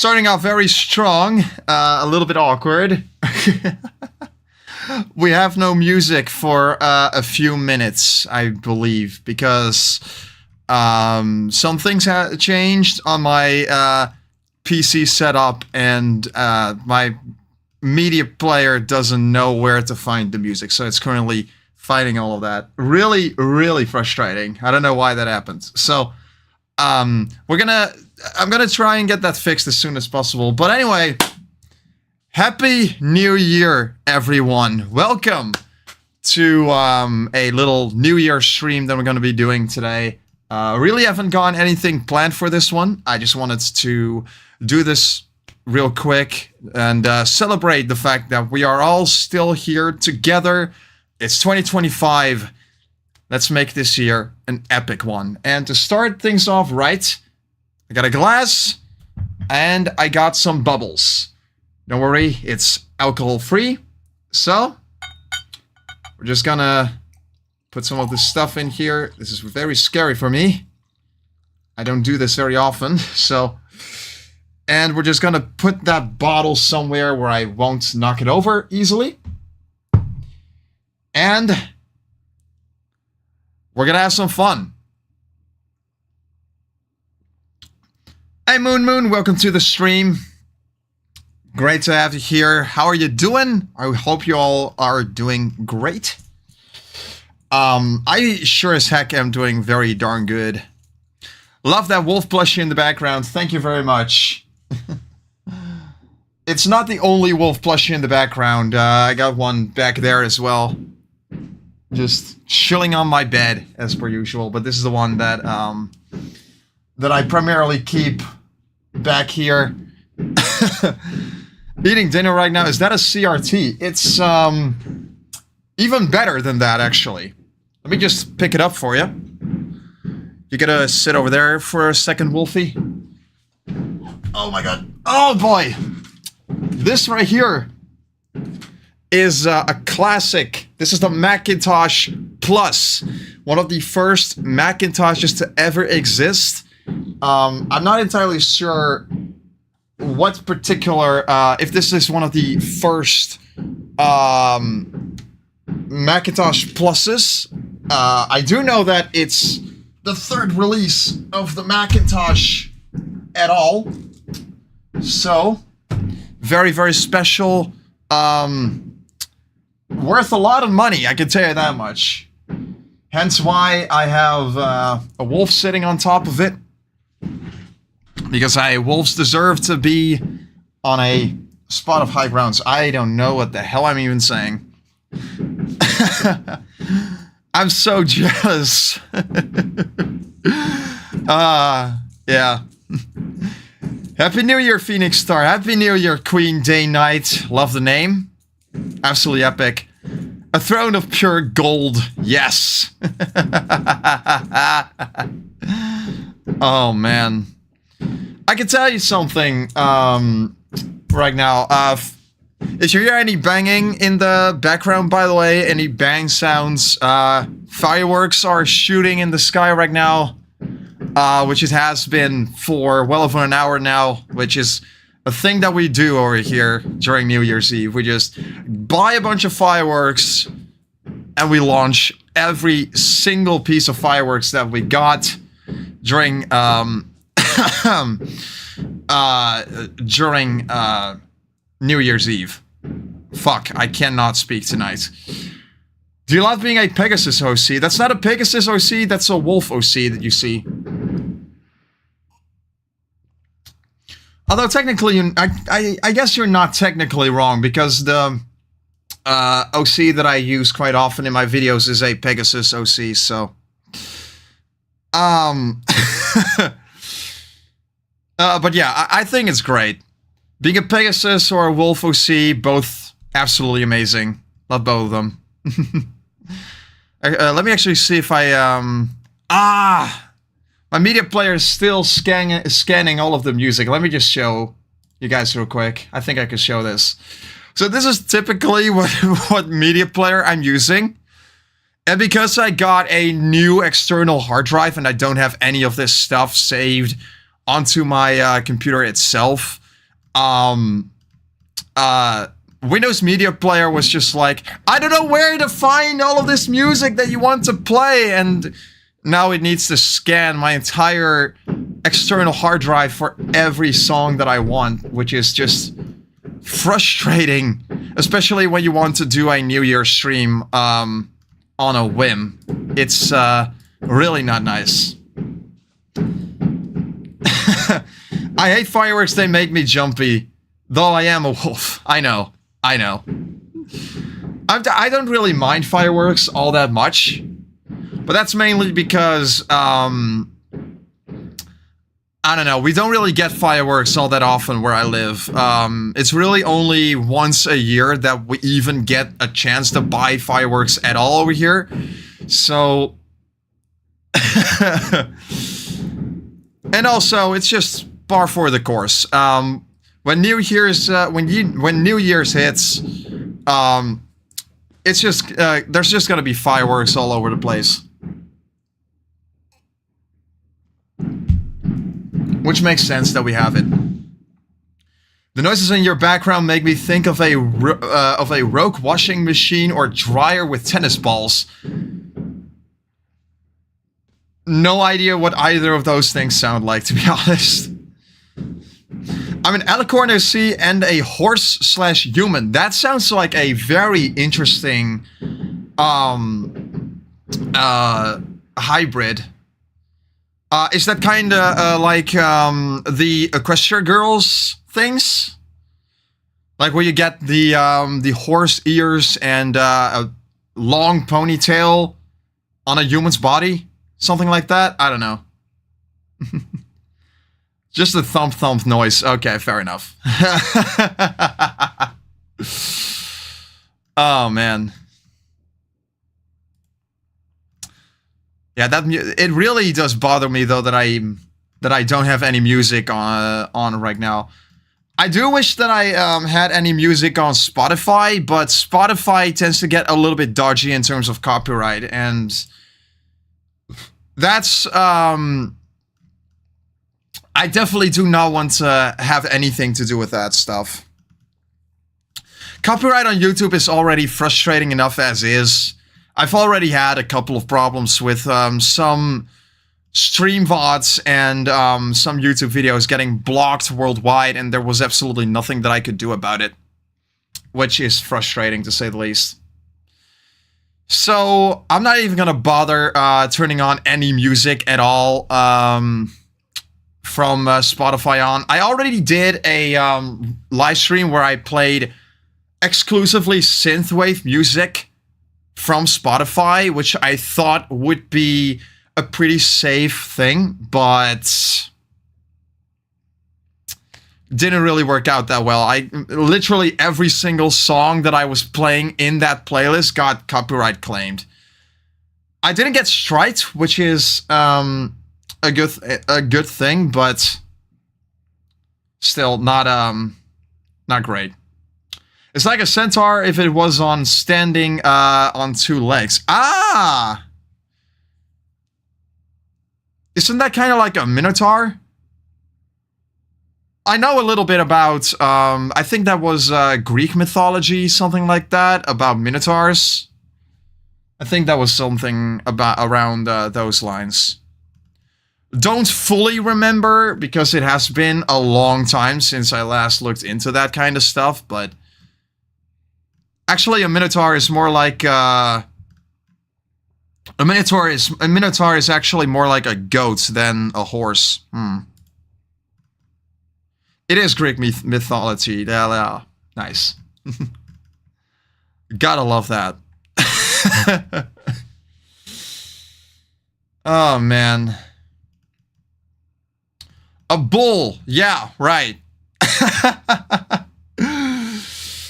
starting off very strong, a little bit awkward. We have no music for a few minutes, I believe, because some things have changed on my PC setup, and my media player doesn't know where to find the music, so it's currently fighting all of that. Really, really frustrating. I don't know why that happened. So I'm gonna try and get that fixed as soon as possible. But anyway, Happy New Year, everyone. Welcome to a little New Year stream that we're gonna be doing today. Really haven't got anything planned for this one. I just wanted to do this real quick and celebrate the fact that we are all still here together. It's 2025. Let's make this year an epic one. And to start things off right, I got a glass and I got some bubbles. Don't worry, it's alcohol free. So we're just gonna put some of this stuff in here. This is very scary for me. I don't do this very often, so... And we're just gonna put that bottle somewhere where I won't knock it over easily. And we're gonna have some fun. Hey Moon, welcome to the stream. Great to have you here. How are you doing? I hope you all are doing great. I sure as heck am doing very darn good. Love that wolf plushie in the background. Thank you very much. It's not the only wolf plushie in the background. I got one back there as well. Just chilling on my bed, as per usual. But this is the one that that I primarily keep back here. Eating dinner right now. Is that a CRT? It's even better than that, actually. Let me just pick it up for you. You gotta sit over there for a second, Wolfie. Oh my god. Oh boy. This right here is a classic. This is the Macintosh Plus. One of the first Macintoshes to ever exist. I'm not entirely sure what particular, if this is one of the first Macintosh Pluses. I do know that it's the third release of the Macintosh at all. So, very, very special. Worth a lot of money, I can tell you that much. Hence why I have a wolf sitting on top of it. Because wolves deserve to be on a spot of high grounds. I don't know what the hell I'm even saying. I'm so jealous. Yeah. Happy New Year, Phoenix Star. Happy New Year, Queen Day Night. Love the name. Absolutely epic. A throne of pure gold. Yes. Oh, man. I can tell you something right now. If you hear any banging in the background, by the way, any bang sounds, fireworks are shooting in the sky right now, which it has been for well over an hour now, which is a thing that we do over here during New Year's Eve. We just buy a bunch of fireworks and we launch every single piece of fireworks that we got during during New Year's Eve. Fuck, I cannot speak tonight. Do you love being a Pegasus OC? That's not a Pegasus OC, that's a wolf OC that you see. Although technically, I guess you're not technically wrong, because the OC that I use quite often in my videos is a Pegasus OC, so... but yeah, I think it's great. Being a Pegasus or a Wolf OC, both absolutely amazing. Love both of them. Let me actually see if I, my media player is still scanning all of the music. Let me just show you guys real quick. I think I can show this. So this is typically what media player I'm using. And because I got a new external hard drive and I don't have any of this stuff saved onto my computer itself, um, Windows Media Player was just like, I don't know where to find all of this music that you want to play, and now it needs to scan my entire external hard drive for every song that I want, which is just frustrating, especially when you want to do a New Year stream on a whim. It's really not nice. I hate fireworks, they make me jumpy. Though I am a wolf. I know. I don't really mind fireworks all that much. But that's mainly because, I don't know, we don't really get fireworks all that often where I live. It's really only once a year that we even get a chance to buy fireworks at all over here. So... and also, it's just par for the course. When New Year's hits, it's just there's just gonna be fireworks all over the place, which makes sense that we have it. The noises in your background make me think of a rogue washing machine or dryer with tennis balls. No idea what either of those things sound like, to be honest. I'm an alicorn OC and a horse/human. That sounds like a very interesting hybrid. Is that kind of like the Equestria Girls things? Like where you get the horse ears and a long ponytail on a human's body? Something like that? I don't know. Just a thump noise. Okay, fair enough. Oh man. Yeah, it really does bother me though that I don't have any music on right now. I do wish that I had any music on Spotify, but Spotify tends to get a little bit dodgy in terms of copyright, and that's I definitely do not want to have anything to do with that stuff. Copyright on YouTube is already frustrating enough as is. I've already had a couple of problems with some stream VODs and some YouTube videos getting blocked worldwide, and there was absolutely nothing that I could do about it, which is frustrating to say the least. So I'm not even gonna bother turning on any music at all from Spotify on. I already did a live stream where I played exclusively synthwave music from Spotify, which I thought would be a pretty safe thing, but didn't really work out that well. Literally every single song that I was playing in that playlist got copyright claimed. I didn't get striked, which is a good thing, but still not great. It's like a centaur if it was on standing on two legs. Ah! Isn't that kind of like a minotaur? I know a little bit about, I think that was Greek mythology, something like that, about minotaurs. I think that was something about around those lines. Don't fully remember, because it has been a long time since I last looked into that kind of stuff, but actually a minotaur is more like a minotaur is actually more like a goat than a horse. It is Greek mythology. Yeah, nice. Gotta love that. Oh man. A bull. Yeah, right.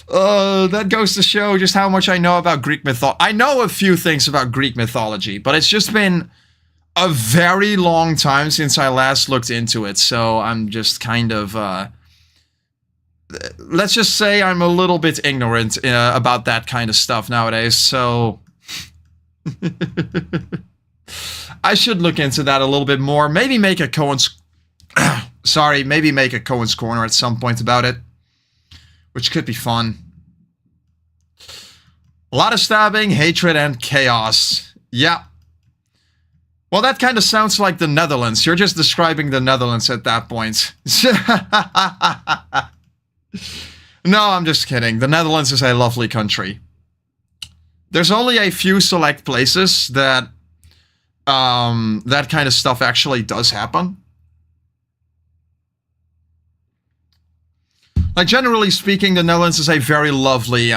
That goes to show just how much I know about Greek mythology. I know a few things about Greek mythology, but it's just been a very long time since I last looked into it, so I'm just kind of, let's just say I'm a little bit ignorant about that kind of stuff nowadays, so I should look into that a little bit more. Maybe make a Koen Sorry, maybe make a Koen's Corner at some point about it, which could be fun. A lot of stabbing, hatred, and chaos. Yeah. Well, that kind of sounds like the Netherlands. You're just describing the Netherlands at that point. No, I'm just kidding. The Netherlands is a lovely country. There's only a few select places that that kind of stuff actually does happen. Like, generally speaking, the Netherlands is a very lovely,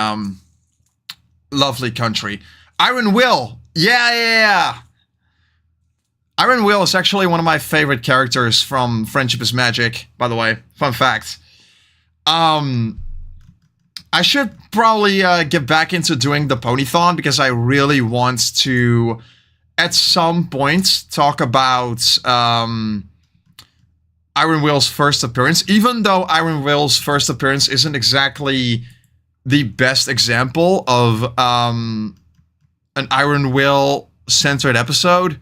lovely country. Iron Will! Yeah! Iron Will is actually one of my favorite characters from Friendship is Magic, by the way. Fun fact. I should probably get back into doing the Ponython, because I really want to, at some point, talk about Iron Will's first appearance, even though Iron Will's first appearance isn't exactly the best example of an Iron Will-centered episode,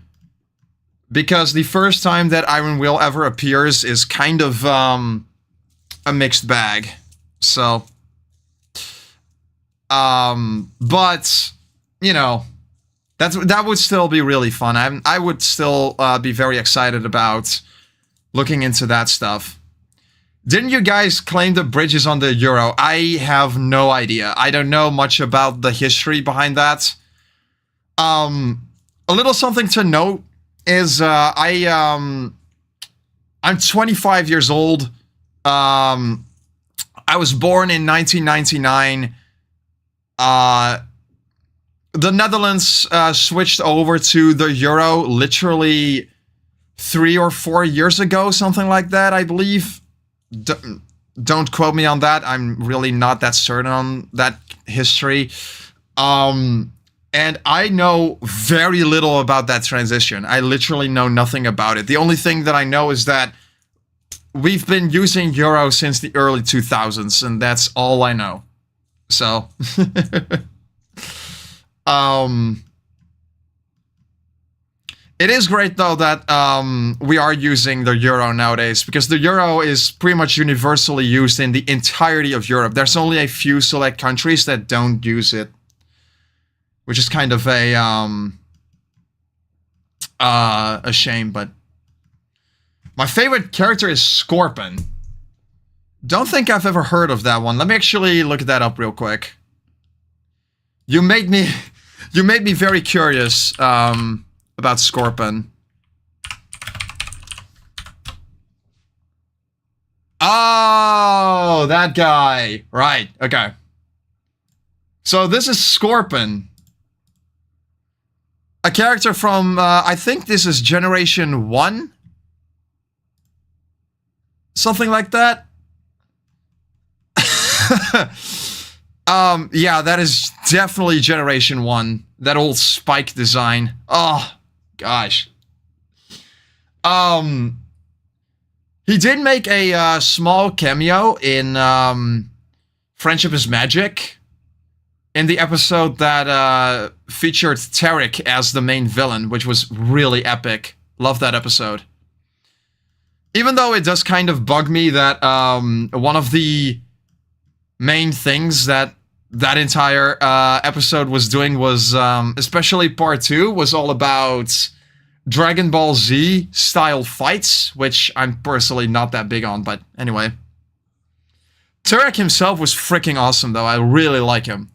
because the first time that Iron Will ever appears is kind of a mixed bag. So, but, you know, that would still be really fun. I would still be very excited about looking into that stuff. Didn't you guys claim the bridges on the Euro? I have no idea. I don't know much about the history behind that. A little something to note is I'm 25 years old. I was born in 1999. The Netherlands switched over to the Euro literally 3 or 4 years ago, something like that, I believe. Don't quote me on that. I'm really not that certain on that history. And I know very little about that transition. I literally know nothing about it. The only thing that I know is that we've been using Euro since the early 2000s, and that's all I know. So, it is great, though, that we are using the Euro nowadays, because the Euro is pretty much universally used in the entirety of Europe. There's only a few select countries that don't use it, which is kind of a shame, but my favorite character is Scorpion. Don't think I've ever heard of that one. Let me actually look that up real quick. You made me very curious about Scorpion. Oh, that guy. Right, okay. So this is Scorpion. A character from, I think this is Generation 1? Something like that? Yeah, that is definitely Generation 1. That old spike design. Oh, gosh. He did make a small cameo in Friendship is Magic, in the episode that featured Tarek as the main villain, which was really epic. Love that episode. Even though it does kind of bug me that one of the main things that entire episode was doing was, especially part 2, was all about Dragon Ball Z style fights, which I'm personally not that big on, but anyway. Tarek himself was freaking awesome, though. I really like him.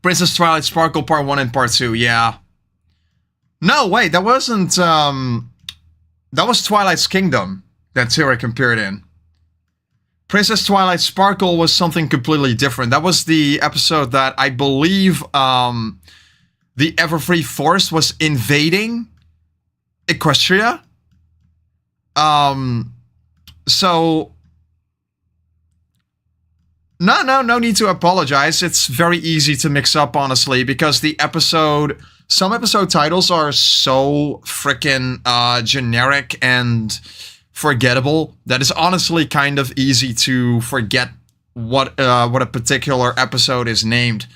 Princess Twilight Sparkle Part 1 and Part 2, yeah. No, wait, that wasn't, that was Twilight's Kingdom that Tarek appeared in. Princess Twilight Sparkle was something completely different. That was the episode that I believe the Everfree Force was invading Equestria. So no need to apologize. It's very easy to mix up, honestly, because some episode titles are so freaking generic and forgettable that it's honestly kind of easy to forget what a particular episode is named.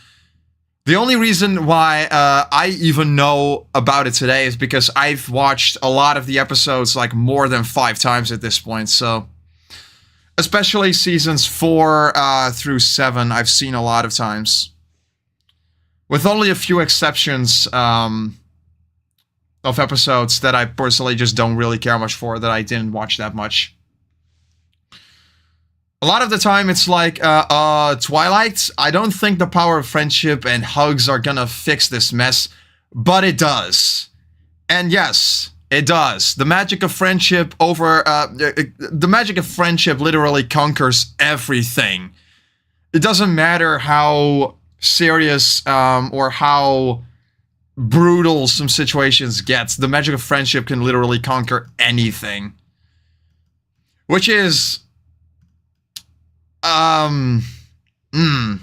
The only reason why I even know about it today is because I've watched a lot of the episodes like more than 5 times at this point. So, especially seasons 4 through 7, I've seen a lot of times. With only a few exceptions of episodes that I personally just don't really care much for, that I didn't watch that much. A lot of the time it's like, Twilight, I don't think the power of friendship and hugs are gonna fix this mess, but it does. And yes, it does. The magic of friendship the magic of friendship literally conquers everything. It doesn't matter how serious or how brutal some situations get. The magic of friendship can literally conquer anything. Which is... I'm not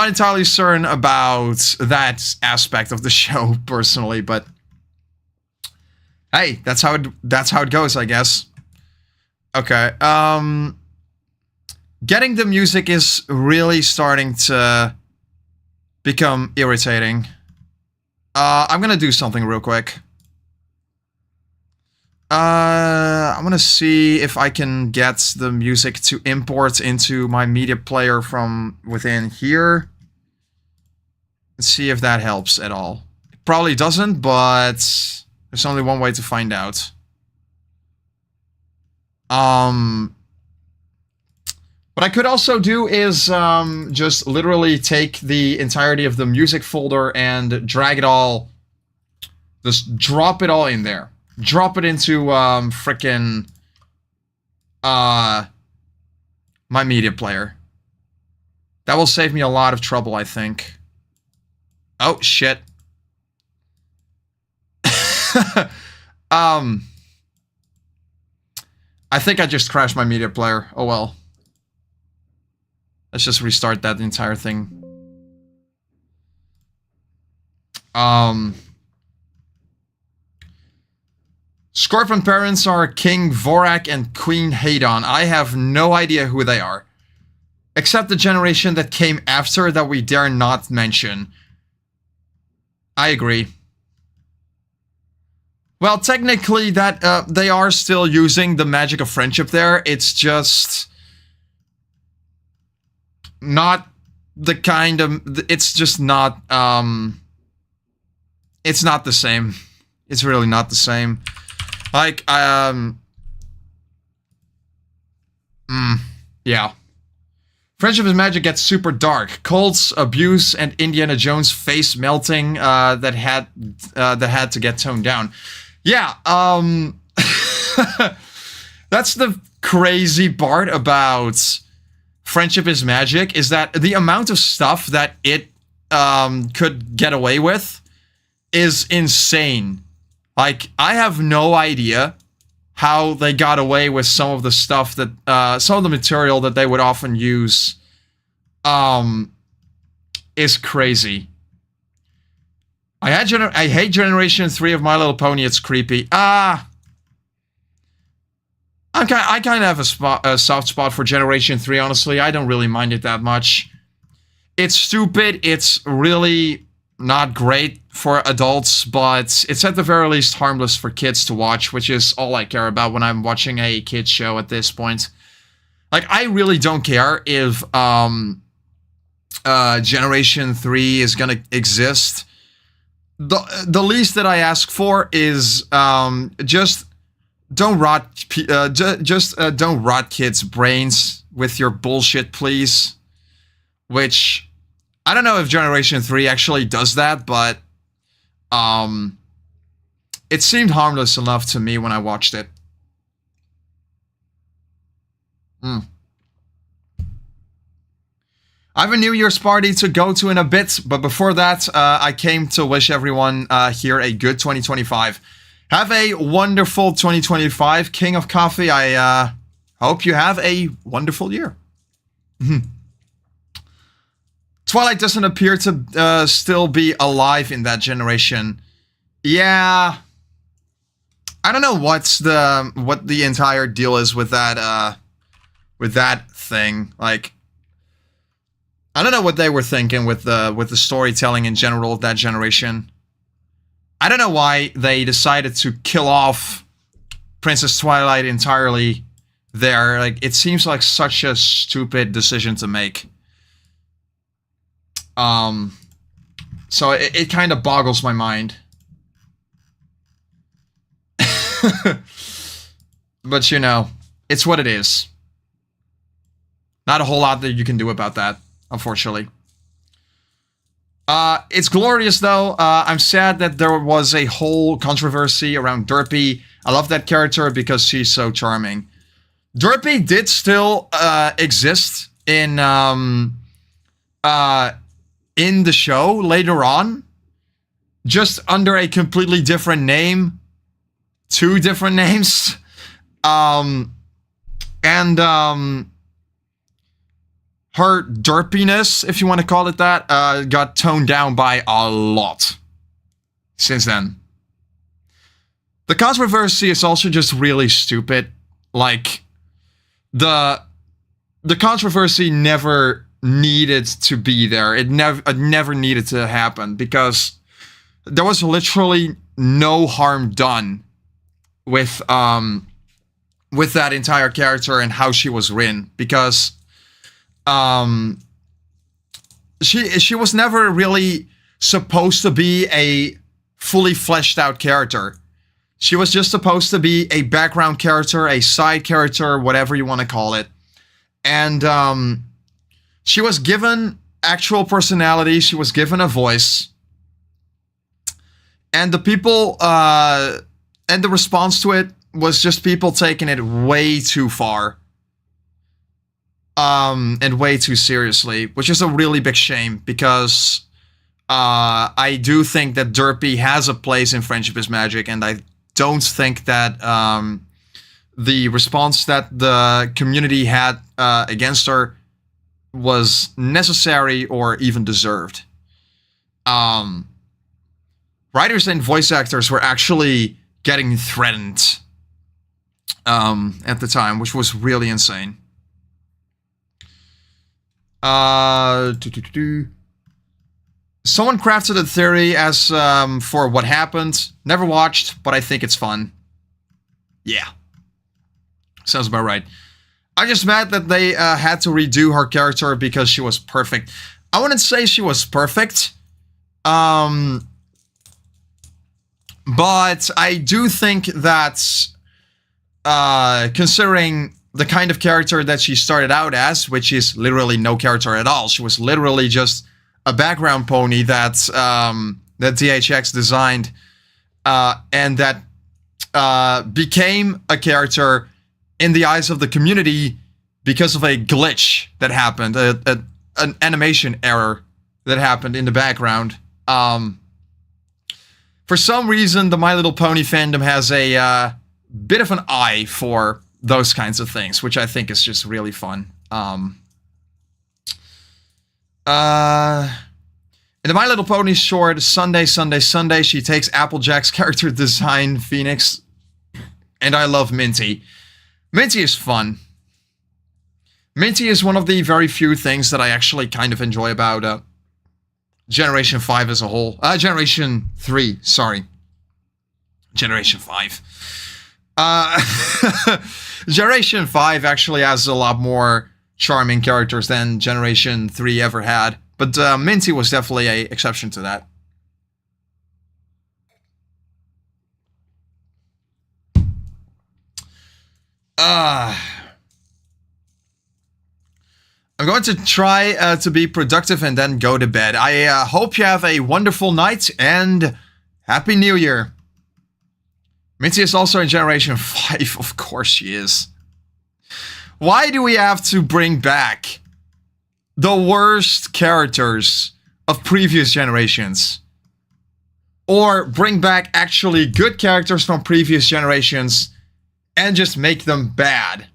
entirely certain about that aspect of the show personally, but hey, that's how it goes, I guess. Okay, getting the music is really starting to become irritating. I'm gonna do something real quick. I'm gonna see if I can get the music to import into my media player from within here. Let's see if that helps at all. It probably doesn't, but there's only one way to find out. What I could also do is just literally take the entirety of the music folder and drag it all, just drop it all in there. Drop it into frickin' my media player. That will save me a lot of trouble, I think. Oh shit. I think I just crashed my media player. Oh well. Let's just restart that entire thing. Scorpion parents are King Vorak and Queen Hadon. I have no idea who they are. Except the generation that came after that we dare not mention. I agree. Well, technically that they are still using the magic of friendship there. It's just not the kind of... It's just not... It's not the same. It's really not the same. Like, yeah. Friendship is Magic gets super dark. Cults, abuse, and Indiana Jones face melting that had to get toned down. Yeah, that's the crazy part about Friendship is Magic, is that the amount of stuff that it could get away with is insane. Like, I have no idea how they got away with some of the stuff that, some of the material that they would often use, is crazy. I hate Generation 3 of My Little Pony, it's creepy. I kind of have a soft spot for Generation 3, honestly. I don't really mind it that much. It's stupid, it's really not great for adults, but it's at the very least harmless for kids to watch, which is all I care about when I'm watching a kids show at this point. Like, I really don't care if Generation 3 is gonna exist. The least that I ask for is just don't rot don't rot kids' brains with your bullshit, please. Which I don't know if Generation 3 actually does that, but it seemed harmless enough to me when I watched it. I have a New Year's party to go to in a bit, but before that, I came to wish everyone here a good 2025. Have a wonderful 2025, King of Coffee. I hope you have a wonderful year. Twilight doesn't appear to still be alive in that generation. Yeah, I don't know what the entire deal is with that thing. Like, I don't know what they were thinking with the storytelling in general of that generation. I don't know why they decided to kill off Princess Twilight entirely there. Like, it seems like such a stupid decision to make. So it kind of boggles my mind. But, you know, it's what it is. Not a whole lot that you can do about that, unfortunately. It's glorious, though. I'm sad that there was a whole controversy around Derpy. I love that character because she's so charming. Derpy did still exist in the show later on, just under a completely different name. 2 different names. Her derpiness, if you want to call it that, got toned down by a lot since then. The controversy is also just really stupid. Like, the controversy never needed to be there. It never needed to happen because there was literally no harm done with that entire character and how she was written, because she was never really supposed to be a fully fleshed out character. She was just supposed to be a background character, a side character, whatever you want to call it. And she was given actual personality, she was given a voice. And the people, and the response to it was just people taking it way too far. And way too seriously, which is a really big shame, because I do think that Derpy has a place in Friendship is Magic, and I don't think that the response that the community had against her was necessary or even deserved. Writers and voice actors were actually getting threatened at the time, which was really insane. Someone crafted a theory as for what happened. Never watched, but I think it's fun. Yeah. Sounds about right. I'm just mad that they had to redo her character because she was perfect. I wouldn't say she was perfect. But I do think that considering the kind of character that she started out as, which is literally no character at all. She was literally just a background pony that that DHX designed, and that became a character in the eyes of the community because of a glitch that happened, an animation error that happened in the background. For some reason, the My Little Pony fandom has a bit of an eye for those kinds of things, which I think is just really fun. In the My Little Pony short, Sunday, Sunday, Sunday, she takes Applejack's character design, Phoenix, and I love Minty. Minty is fun. Minty is one of the very few things that I actually kind of enjoy about Generation 5 as a whole. Generation 3, sorry. Generation 5. Generation 5 actually has a lot more charming characters than Generation 3 ever had. But Minty was definitely an exception to that. I'm going to try to be productive and then go to bed. I hope you have a wonderful night and Happy New Year. Minty is also in Generation 5. Of course she is. Why do we have to bring back the worst characters of previous generations? Or bring back actually good characters from previous generations and just make them bad?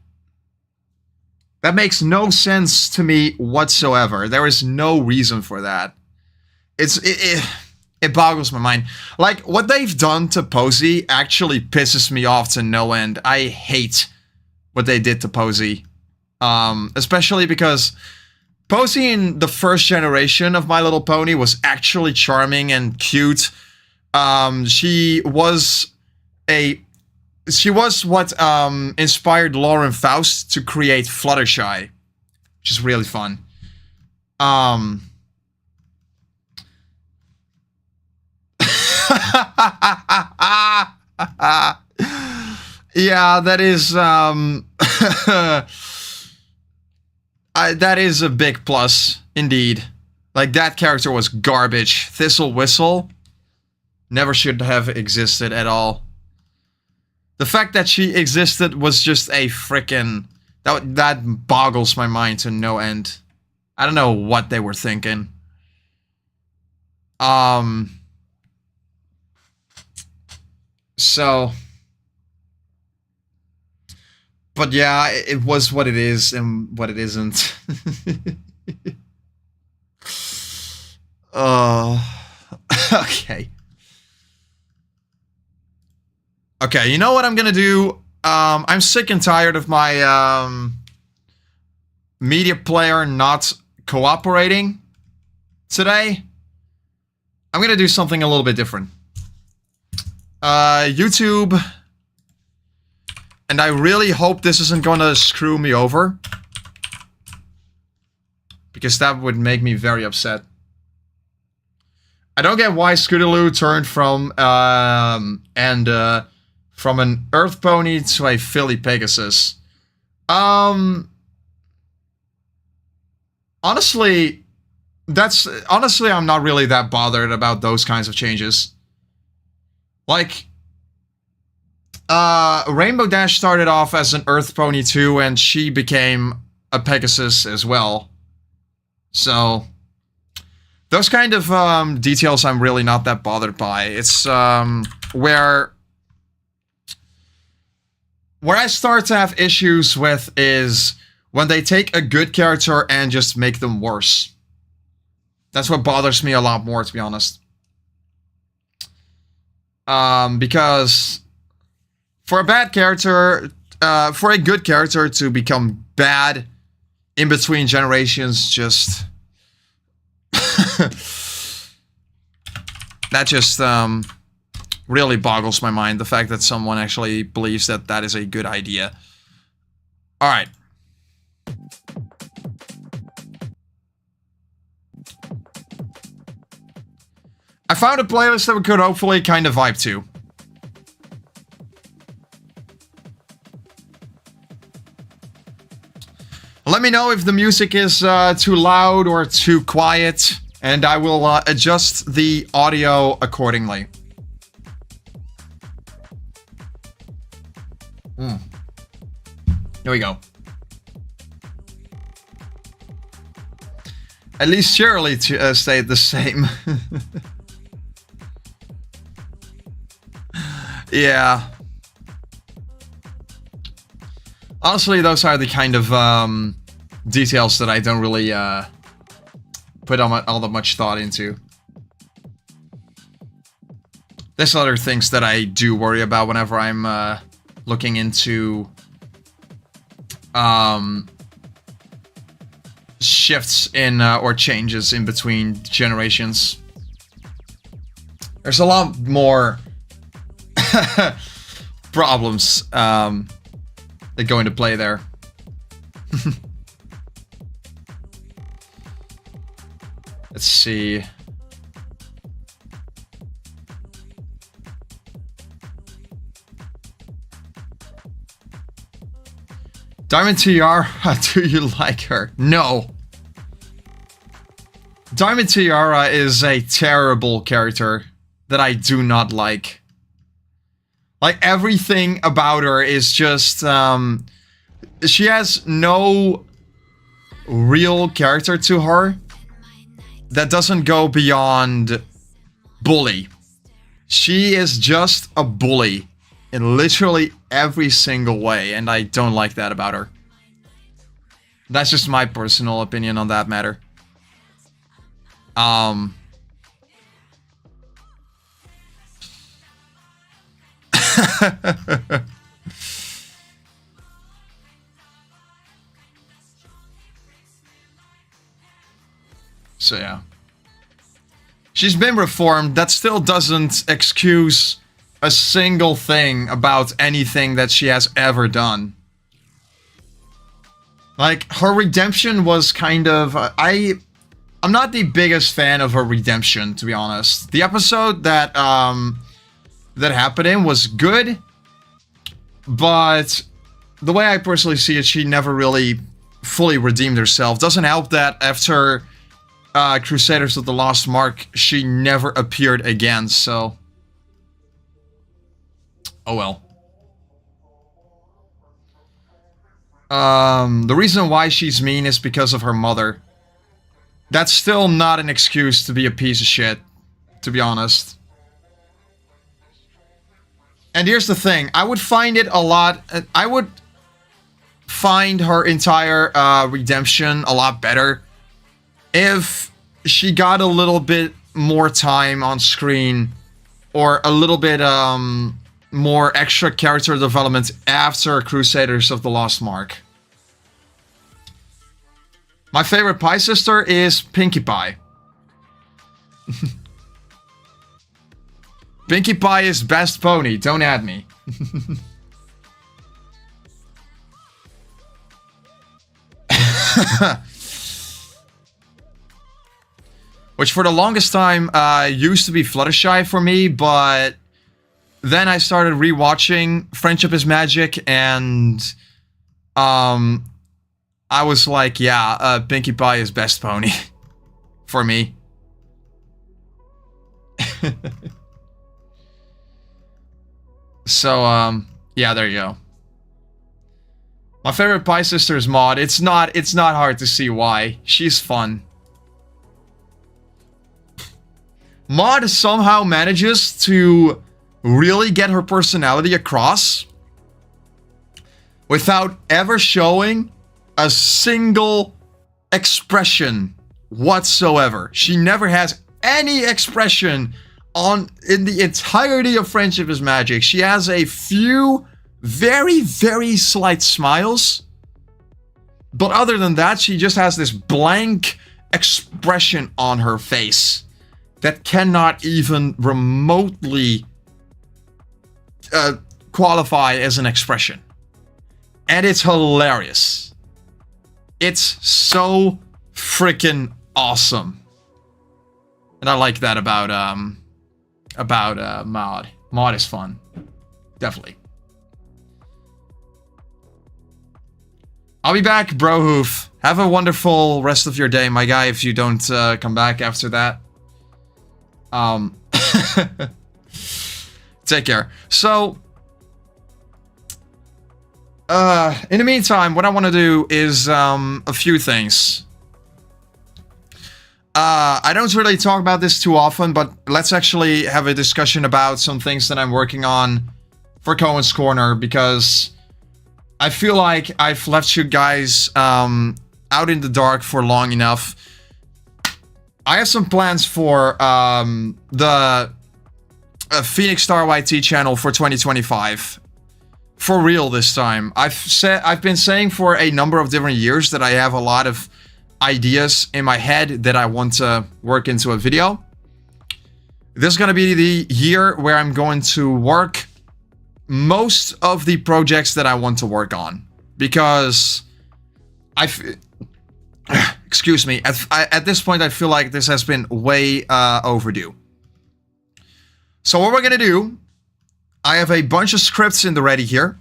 That makes no sense to me whatsoever. There is no reason for that. It boggles my mind. Like, what they've done to Posey actually pisses me off to no end. I hate what they did to Posey. Especially because Posey in the first generation of My Little Pony was actually charming and cute. She was what inspired Lauren Faust to create Fluttershy, which is really fun. Yeah, that is that is a big plus indeed. Like, that character was garbage. Thistle Whistle never should have existed at all. The fact that she existed was just a frickin' that boggles my mind to no end. I don't know what they were thinking. So, but yeah, it was what it is and what it isn't. Okay. Okay, you know what I'm gonna do? I'm sick and tired of my media player not cooperating today. I'm gonna do something a little bit different. YouTube, and I really hope this isn't gonna screw me over, because that would make me very upset. I don't get why Scootaloo turned from from an Earth Pony to a Philly Pegasus. Honestly, I'm not really that bothered about those kinds of changes. Like, Rainbow Dash started off as an Earth Pony too, and she became a Pegasus as well. So, those kind of details I'm really not that bothered by. It's where I start to have issues with is when they take a good character and just make them worse. That's what bothers me a lot more, to be honest. Because for a bad character, for a good character to become bad in between generations, just that just really boggles my mind, the fact that someone actually believes that that is a good idea. Alright. I found a playlist that we could hopefully kind of vibe to. Let me know if the music is too loud or too quiet, and I will adjust the audio accordingly. Here we go. At least Shirley stayed the same. Yeah. Honestly, those are the kind of details that I don't really put all that much thought into. There's other things that I do worry about whenever I'm looking into shifts in or changes in between generations. There's a lot more problems that go into play there. Let's see. Diamond Tiara, do you like her? No. Diamond Tiara is a terrible character that I do not like. Like, everything about her is just, she has no real character to her that doesn't go beyond bully. She is just a bully in literally every single way, and I don't like that about her. That's just my personal opinion on that matter. She's been reformed. That still doesn't excuse a single thing about anything that she has ever done. Like, her redemption was kind of... I'm not the biggest fan of her redemption, to be honest. The episode that happened in was good, but the way I personally see it, she never really fully redeemed herself. Doesn't help that after Crusaders of the Lost Mark, she never appeared again, so... Oh well. The reason why she's mean is because of her mother. That's still not an excuse to be a piece of shit, to be honest. And here's the thing, I would find it a lot... I would find her entire redemption a lot better if she got a little bit more time on screen, or a little bit more extra character development after Crusaders of the Lost Mark. My favorite Pie Sister is Pinkie Pie. Pinkie Pie is best pony, don't add me. Which for the longest time used to be Fluttershy for me, but then I started rewatching Friendship is Magic, and I was like, yeah, Pinkie Pie is best pony for me. So, yeah, there you go. My favorite Pie Sister is Maud. It's not hard to see why. She's fun. Maud somehow manages to really get her personality across without ever showing a single expression whatsoever. She never has any expression in the entirety of Friendship is Magic. She has a few very, very slight smiles, but other than that, she just has this blank expression on her face that cannot even remotely qualify as an expression. And it's hilarious. It's so freaking awesome. And I like that about Maud. Maud is fun. Definitely. I'll be back, Brohoof. Have a wonderful rest of your day, my guy, if you don't come back after that. Take care. So, in the meantime, what I want to do is a few things. I don't really talk about this too often, but let's actually have a discussion about some things that I'm working on for Koen's Corner, because I feel like I've left you guys out in the dark for long enough. I have some plans for the PhoenixStarYT channel for 2025. For real this time. I've been saying for a number of different years that I have a lot of ideas in my head that I want to work into a video. This is going to be the year where I'm going to work most of the projects that I want to work on, because excuse me, at this point I feel like this has been way overdue. So what we're gonna do, I have a bunch of scripts in the ready here.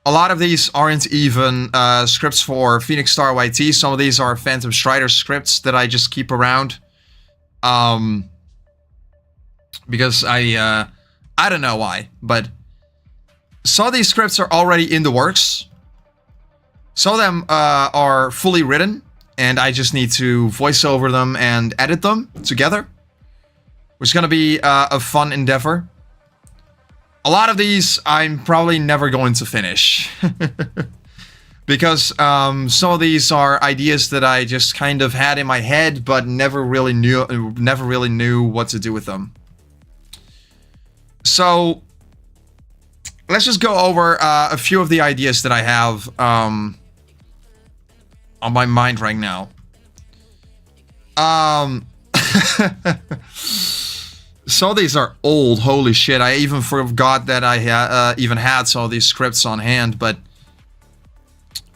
A lot of these aren't even scripts for PhoenixStarYT. Some of these are Phantom Strider scripts that I just keep around. Because I don't know why, but some of these scripts are already in the works. Some of them are fully written, and I just need to voice over them and edit them together, which is going to be a fun endeavor. A lot of these I'm probably never going to finish. Because some of these are ideas that I just kind of had in my head, but never really knew what to do with them. So let's just go over a few of the ideas that I have on my mind right now. Some of these are old. Holy shit! I even forgot that I even had some of these scripts on hand. But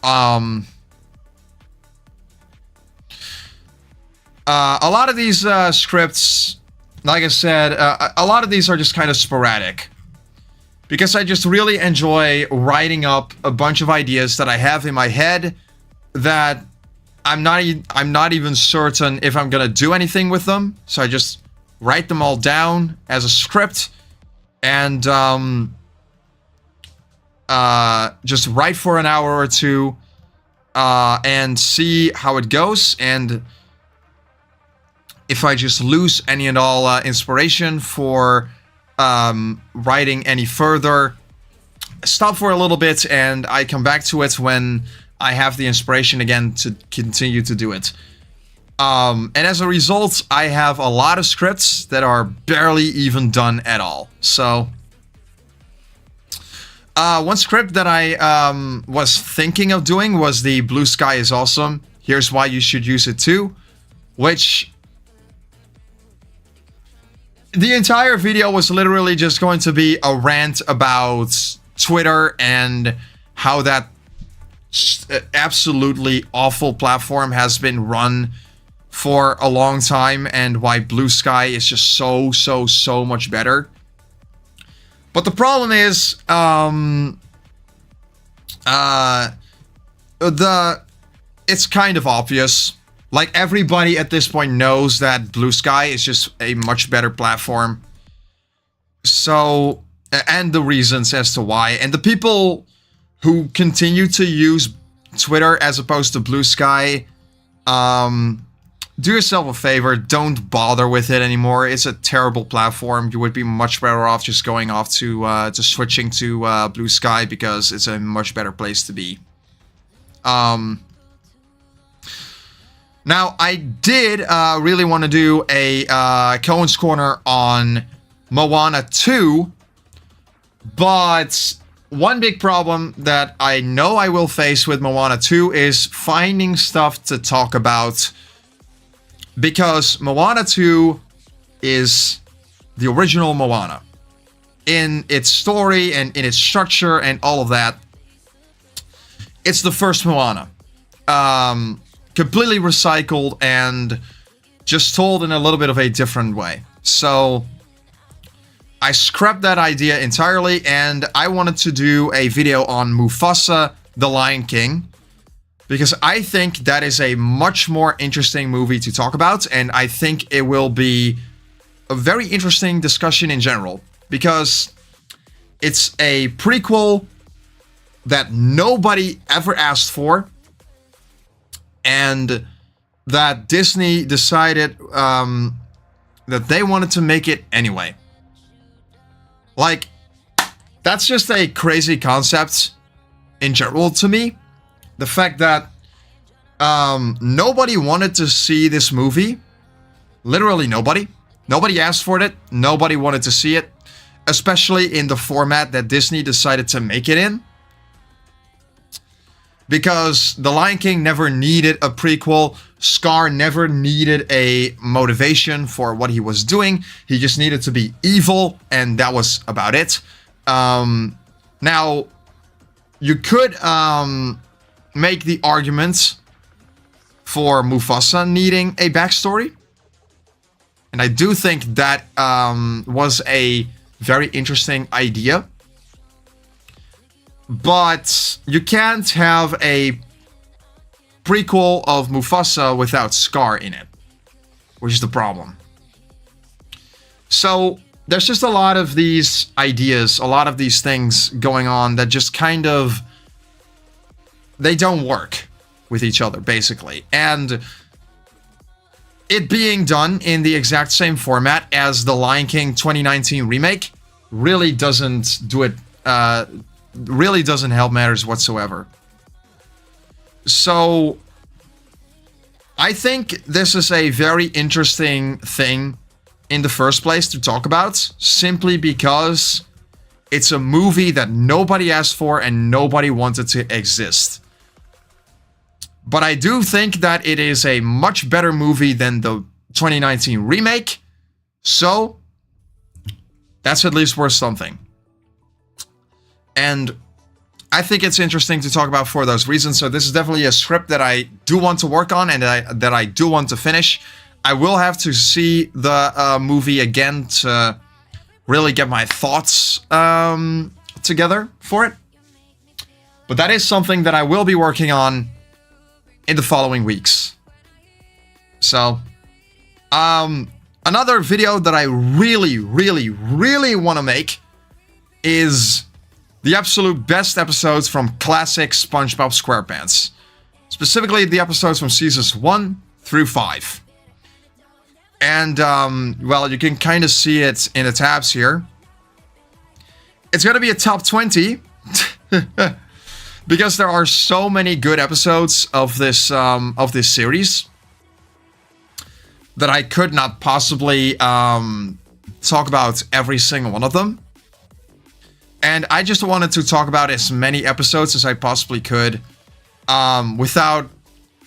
a lot of these scripts, like I said, a lot of these are just kind of sporadic. Because I just really enjoy writing up a bunch of ideas that I have in my head that I'm not even certain if I'm gonna do anything with them. So I just write them all down as a script and just write for an hour or two and see how it goes. And if I just lose any and all inspiration for writing any further, stop for a little bit and I come back to it when I have the inspiration again to continue to do it. And as a result, I have a lot of scripts that are barely even done at all. So one script that I was thinking of doing was the Blue Sky is Awesome, Here's Why You Should Use It Too, which the entire video was literally just going to be a rant about Twitter and how that absolutely awful platform has been run for a long time and why Blue Sky is just so much better. But the problem is, it's kind of obvious. Like, everybody at this point knows that Blue Sky is just a much better platform. So, and the reasons as to why. And the people who continue to use Twitter as opposed to Blue Sky, do yourself a favor, don't bother with it anymore. It's a terrible platform. You would be much better off just going off to switching to Blue Sky because it's a much better place to be. Now, I did really want to do a Koen's Corner on Moana 2, but one big problem that I know I will face with Moana 2 is finding stuff to talk about, because Moana 2 is the original Moana. In its story and in its structure and all of that, it's the first Moana. Completely recycled and just told in a little bit of a different way. So I scrapped that idea entirely and I wanted to do a video on Mufasa, the Lion King, because I think that is a much more interesting movie to talk about, and I think it will be a very interesting discussion in general, because it's a prequel that nobody ever asked for, and that Disney decided that they wanted to make it anyway. Like, that's just a crazy concept in general to me. The fact that nobody wanted to see this movie. Literally nobody. Nobody asked for it. Nobody wanted to see it. Especially in the format that Disney decided to make it in. Because The Lion King never needed a prequel. Scar never needed a motivation for what he was doing. He just needed to be evil, and that was about it. Now, you could make the argument for Mufasa needing a backstory. And I do think that was a very interesting idea. But you can't have a prequel of Mufasa without Scar in it, which is the problem. So there's just a lot of these ideas, a lot of these things going on that just kind of, they don't work with each other, basically. And it being done in the exact same format as the Lion King 2019 remake really doesn't do it, really doesn't help matters whatsoever. So I think this is a very interesting thing in the first place to talk about, simply because it's a movie that nobody asked for and nobody wanted to exist. But I do think that it is a much better movie than the 2019 remake. So that's at least worth something. And I think it's interesting to talk about for those reasons. So this is definitely a script that I do want to work on and that I do want to finish. I will have to see the movie again to really get my thoughts together for it. But that is something that I will be working on in the following weeks. So, another video that I really want to make is the absolute best episodes from classic SpongeBob SquarePants. Specifically, the episodes from seasons 1 through 5. And, well, you can kind of see it in the tabs here. It's going to be a top 20. Because there are so many good episodes of this series that I could not possibly talk about every single one of them. And I just wanted to talk about as many episodes as I possibly could without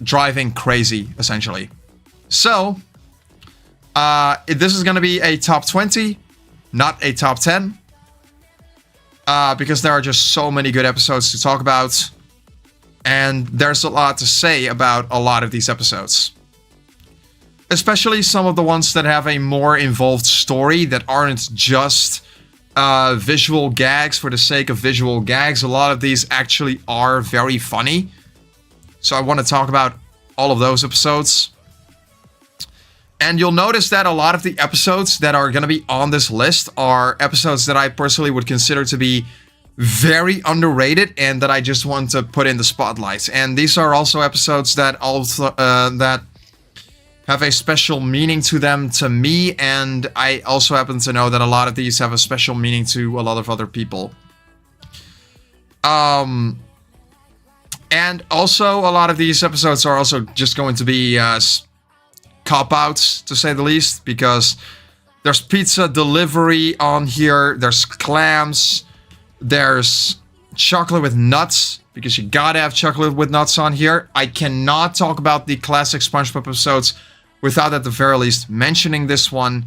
driving crazy, essentially. So, this is going to be a top 20, not a top 10. Because there are just so many good episodes to talk about. And there's a lot to say about a lot of these episodes. Especially some of the ones that have a more involved story that aren't just visual gags for the sake of visual gags. A lot of these actually are very funny. So I want to talk about all of those episodes. And you'll notice that a lot of the episodes that are going to be on this list are episodes that I personally would consider to be very underrated and that I just want to put in the spotlight. And these are also episodes that also that have a special meaning to them, to me, and I also happen to know that a lot of these have a special meaning to a lot of other people. And also a lot of these episodes are also just going to be cop-outs, to say the least, because there's pizza delivery on here, there's clams, there's chocolate with nuts, because you gotta have chocolate with nuts on here. I cannot talk about the classic SpongeBob episodes without at the very least mentioning this one.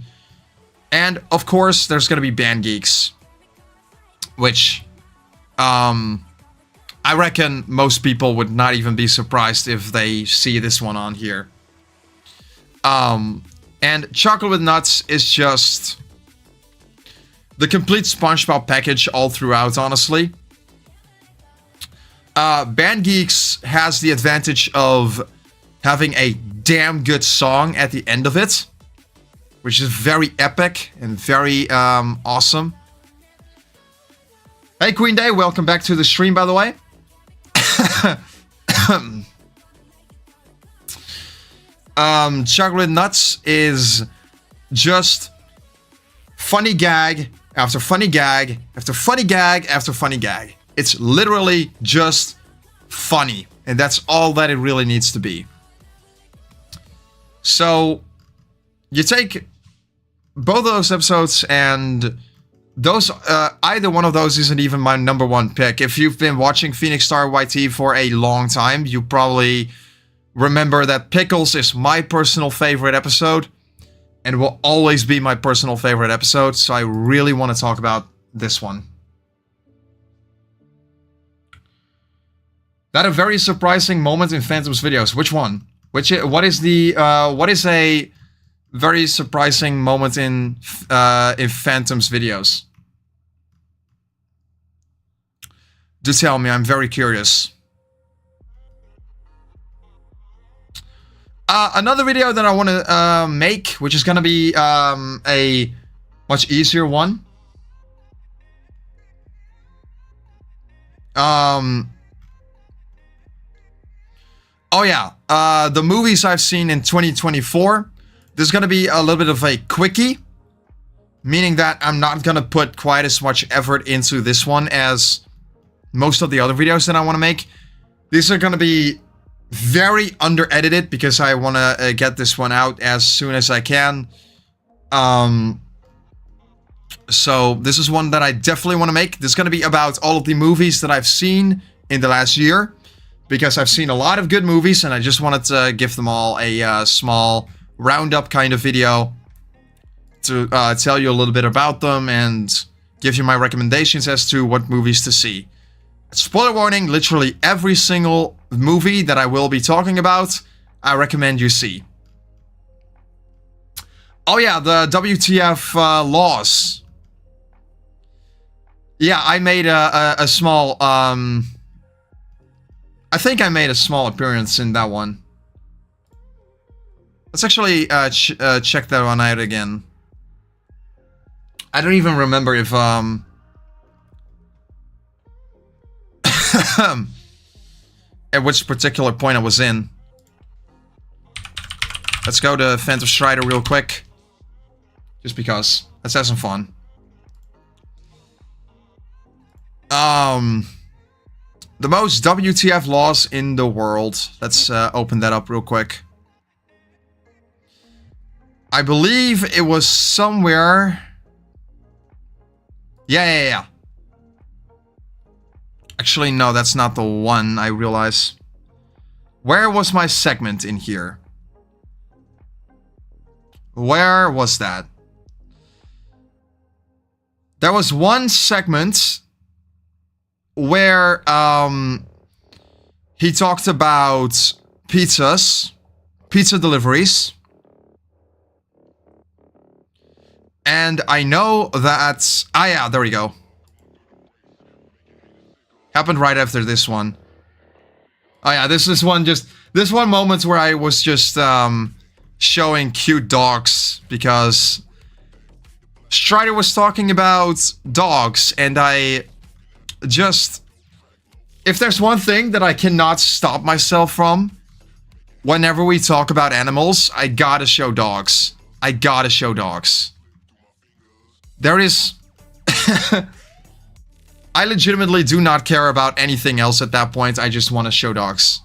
And of course, there's gonna be Band Geeks, which I reckon most people would not even be surprised if they see this one on here. And chocolate with nuts is just the complete SpongeBob package all throughout, honestly. Band Geeks has the advantage of having a damn good song at the end of it, which is very epic and very awesome. Hey Queen Day, welcome back to the stream, by the way. Chocolate Nuts is just funny gag after funny gag after funny gag after funny gag. It's literally just funny, and that's all that it really needs to be. So you take both of those episodes, and those either one of those isn't even my number one pick. If you've been watching PhoenixStarYT for a long time, you probably remember that Pickles is my personal favorite episode and will always be my personal favorite episode, so I really want to talk about this one. That a very surprising moment in Phantom's videos. Which one? What is a very surprising moment in Phantom's videos? Do tell me, I'm very curious. Another video that I want to make, which is going to be a much easier one. Oh yeah, the movies I've seen in 2024. This is going to be a little bit of a quickie, meaning that I'm not going to put quite as much effort into this one as most of the other videos that I want to make. These are going to be very under-edited because I want to get this one out as soon as I can. So this is one that I definitely want to make. This is going to be about all of the movies that I've seen in the last year, because I've seen a lot of good movies and I just wanted to give them all a small roundup kind of video to tell you a little bit about them and give you my recommendations as to what movies to see. Spoiler warning, literally every single movie that I will be talking about, I recommend you see. Oh yeah, the WTF laws. Yeah, I made a small, I think I made a small appearance in that one. Let's actually check that one out again. I don't even remember if, at which particular point I was in. Let's go to Phantom Strider real quick. Just because. Let's have some fun. The most WTF laws in the world. Let's open that up real quick. I believe it was somewhere... Yeah. Actually, no, that's not the one, I realize. Where was my segment in here? Where was that? There was one segment where he talked about pizzas, pizza deliveries. And I know that... Ah, yeah, there we go. Happened right after this one. Oh yeah, this is one just... This one moment where I was just showing cute dogs because Strider was talking about dogs and I just... If there's one thing that I cannot stop myself from whenever we talk about animals, I gotta show dogs. I gotta show dogs. There is... I legitimately do not care about anything else at that point. I just want to show dogs.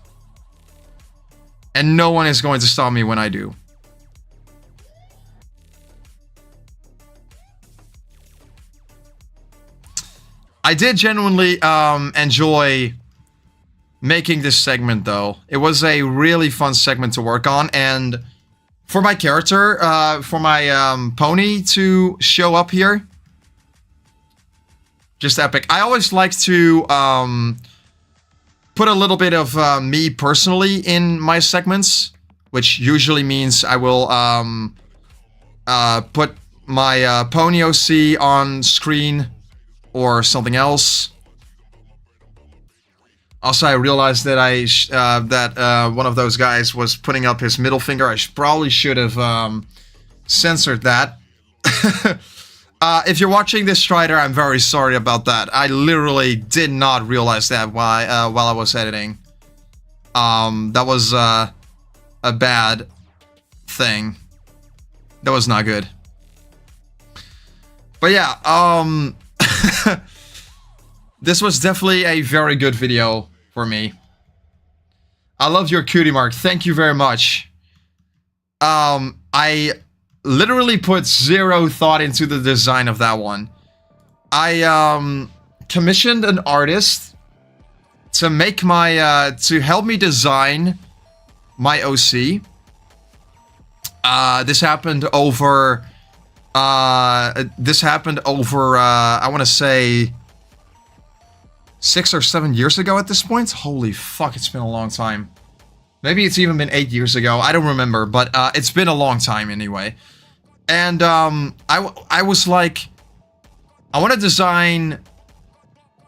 And no one is going to stop me when I do. I did genuinely enjoy making this segment though. It was a really fun segment to work on, and for my character, for my pony to show up here, just epic. I always like to put a little bit of me personally in my segments, which usually means I will put my pony OC on screen or something else. Also, I realized that one of those guys was putting up his middle finger. I probably should have censored that. If you're watching this, Strider, I'm very sorry about that. I literally did not realize that while I was editing. That was a bad thing. That was not good. But yeah, this was definitely a very good video for me. I love your cutie mark. Thank you very much. I literally put zero thought into the design of that one. I commissioned an artist to make my to help me design my OC. This happened over I want to say 6 or 7 years ago at this point. Holy fuck, it's been a long time. Maybe it's even been 8 years ago. I don't remember, but it's been a long time anyway. And I was like, I want to design.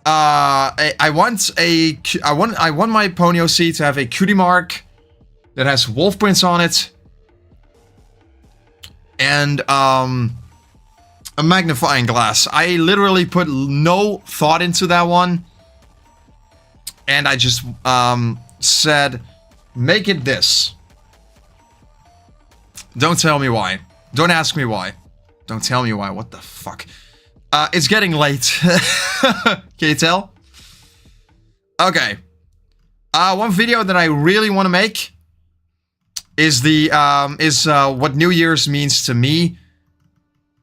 I want my pony OC to have a cutie mark that has wolf prints on it, and a magnifying glass. I literally put no thought into that one, and I just said, make it this. Don't tell me why. Don't ask me why. Don't tell me why. What the fuck? It's getting late. Can you tell? Okay. One video that I really want to make is the what New Year's means to me.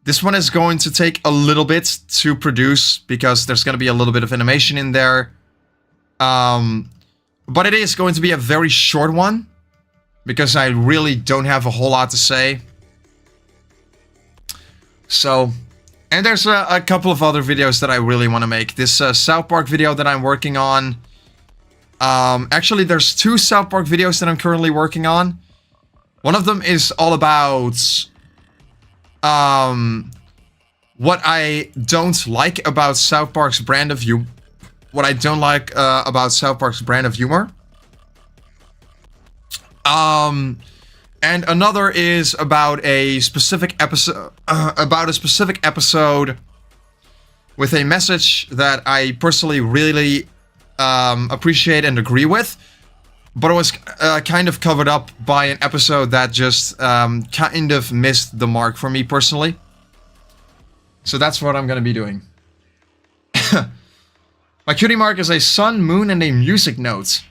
This one is going to take a little bit to produce because there's going to be a little bit of animation in there. But it is going to be a very short one. because I really don't have a whole lot to say. So, and there's a couple of other videos that I really want to make. This South Park video that I'm working on. Actually, there's 2 South Park videos that I'm currently working on. One of them is all about what I don't like about South Park's brand of humor. What I don't like about South Park's brand of humor. And another is about a specific episode. With a message that I personally really appreciate and agree with, but it was kind of covered up by an episode that just kind of missed the mark for me personally. So that's what I'm gonna be doing. My cutie mark is a sun, moon, and a music note.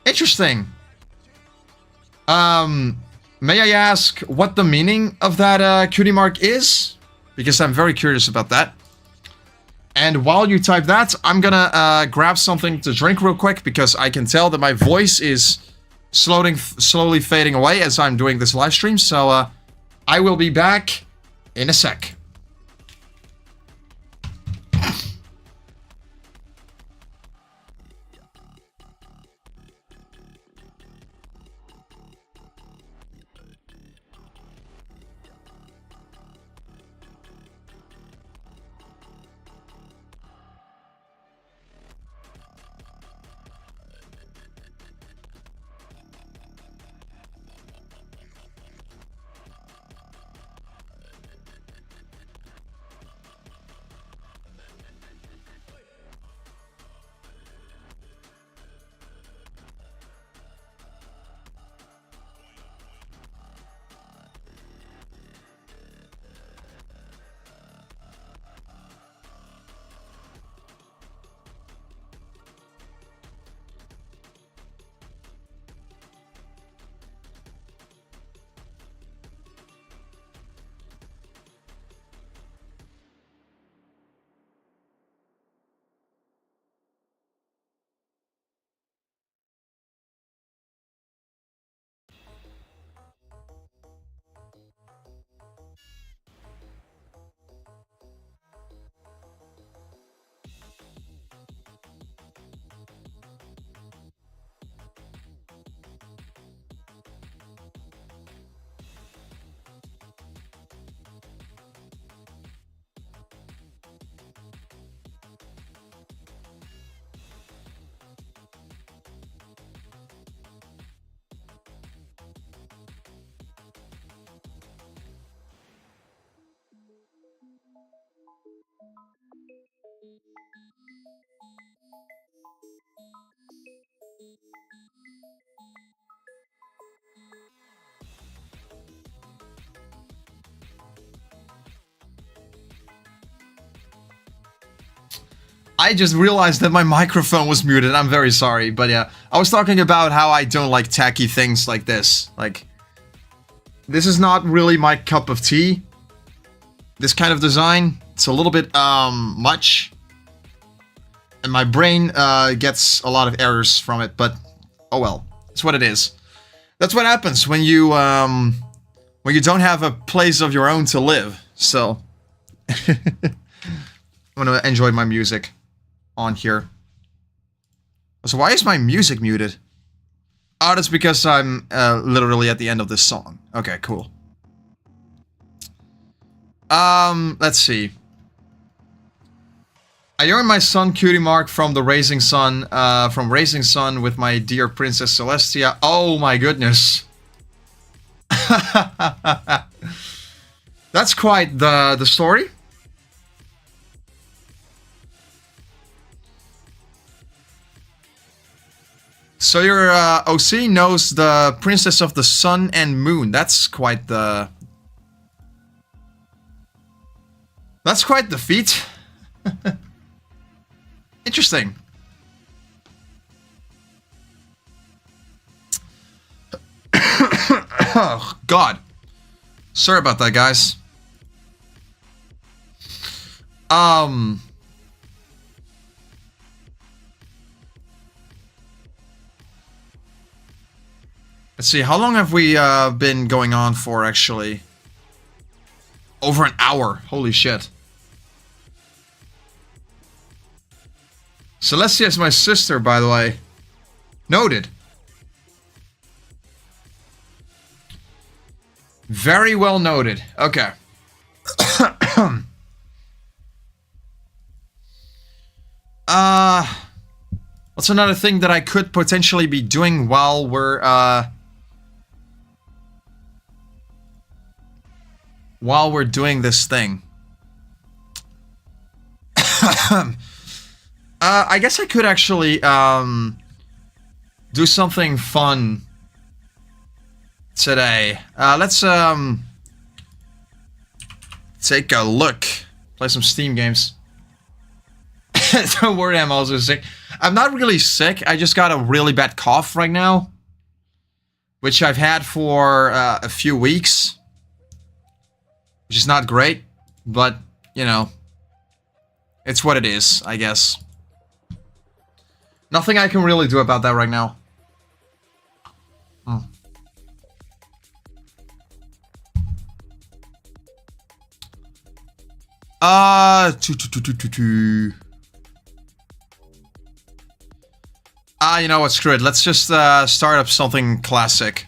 Interesting. May I ask what the meaning of that cutie mark is? Because I'm very curious about that. And while you type that, I'm gonna grab something to drink real quick, because I can tell that my voice is slowly fading away as I'm doing this live stream. So I will be back in a sec. I just realized that my microphone was muted. I'm very sorry, but yeah, I was talking about how I don't like tacky things like this. Like, this is not really my cup of tea. This kind of design, it's a little bit much, and my brain gets a lot of errors from it. But oh well, it's what it is. That's what happens when you don't have a place of your own to live. So I'm gonna enjoy my music on here. So why is my music muted? Oh, that's because I'm literally at the end of this song. Okay, cool. Let's see. I earned my sun cutie mark from the Raising Sun, Raising Sun with my dear Princess Celestia. Oh my goodness. That's quite the story. So your OC knows the Princess of the Sun and Moon. That's quite the... That's quite the feat. Interesting. Oh, God. Sorry about that, guys. Let's see, how long have we been going on for, actually? Over an hour. Holy shit. Celestia is my sister, by the way. Noted. Very well noted. Okay. What's another thing that I could potentially be doing while we're doing this thing? I guess I could actually do something fun today. Let's take a look. Play some Steam games. Don't worry, I'm also sick. I'm not really sick. I just got a really bad cough right now, which I've had for a few weeks, which is not great, but you know, it's what it is, I guess. Nothing I can really do about that right now. You know what, screw it. Let's just start up something classic.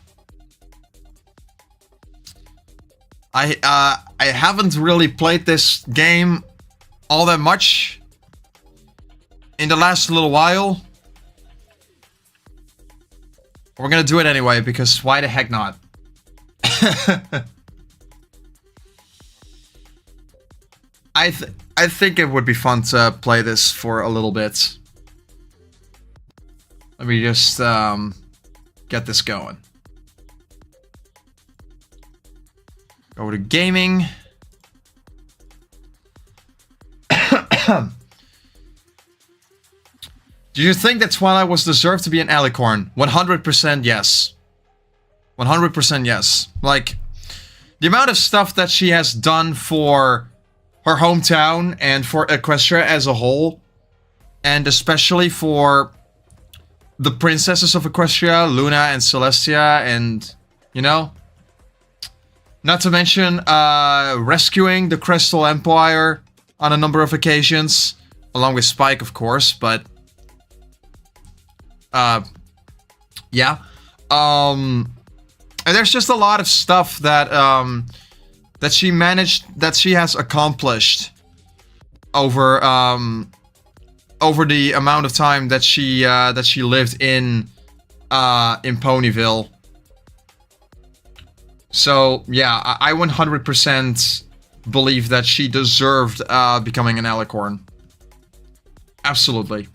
I haven't really played this game all that much in the last little while. We're gonna do it anyway, because why the heck not? I think it would be fun to play this for a little bit. Let me just get this going. Go to gaming. Do you think that Twilight was deserved to be an alicorn? 100% yes. 100% yes. Like, the amount of stuff that she has done for her hometown and for Equestria as a whole, and especially for the princesses of Equestria, Luna and Celestia, and, you know, not to mention rescuing the Crystal Empire on a number of occasions, along with Spike, of course, but yeah. And there's just a lot of stuff that that she has accomplished over over the amount of time that she lived in Ponyville. So yeah, I 100% believe that she deserved becoming an alicorn. Absolutely.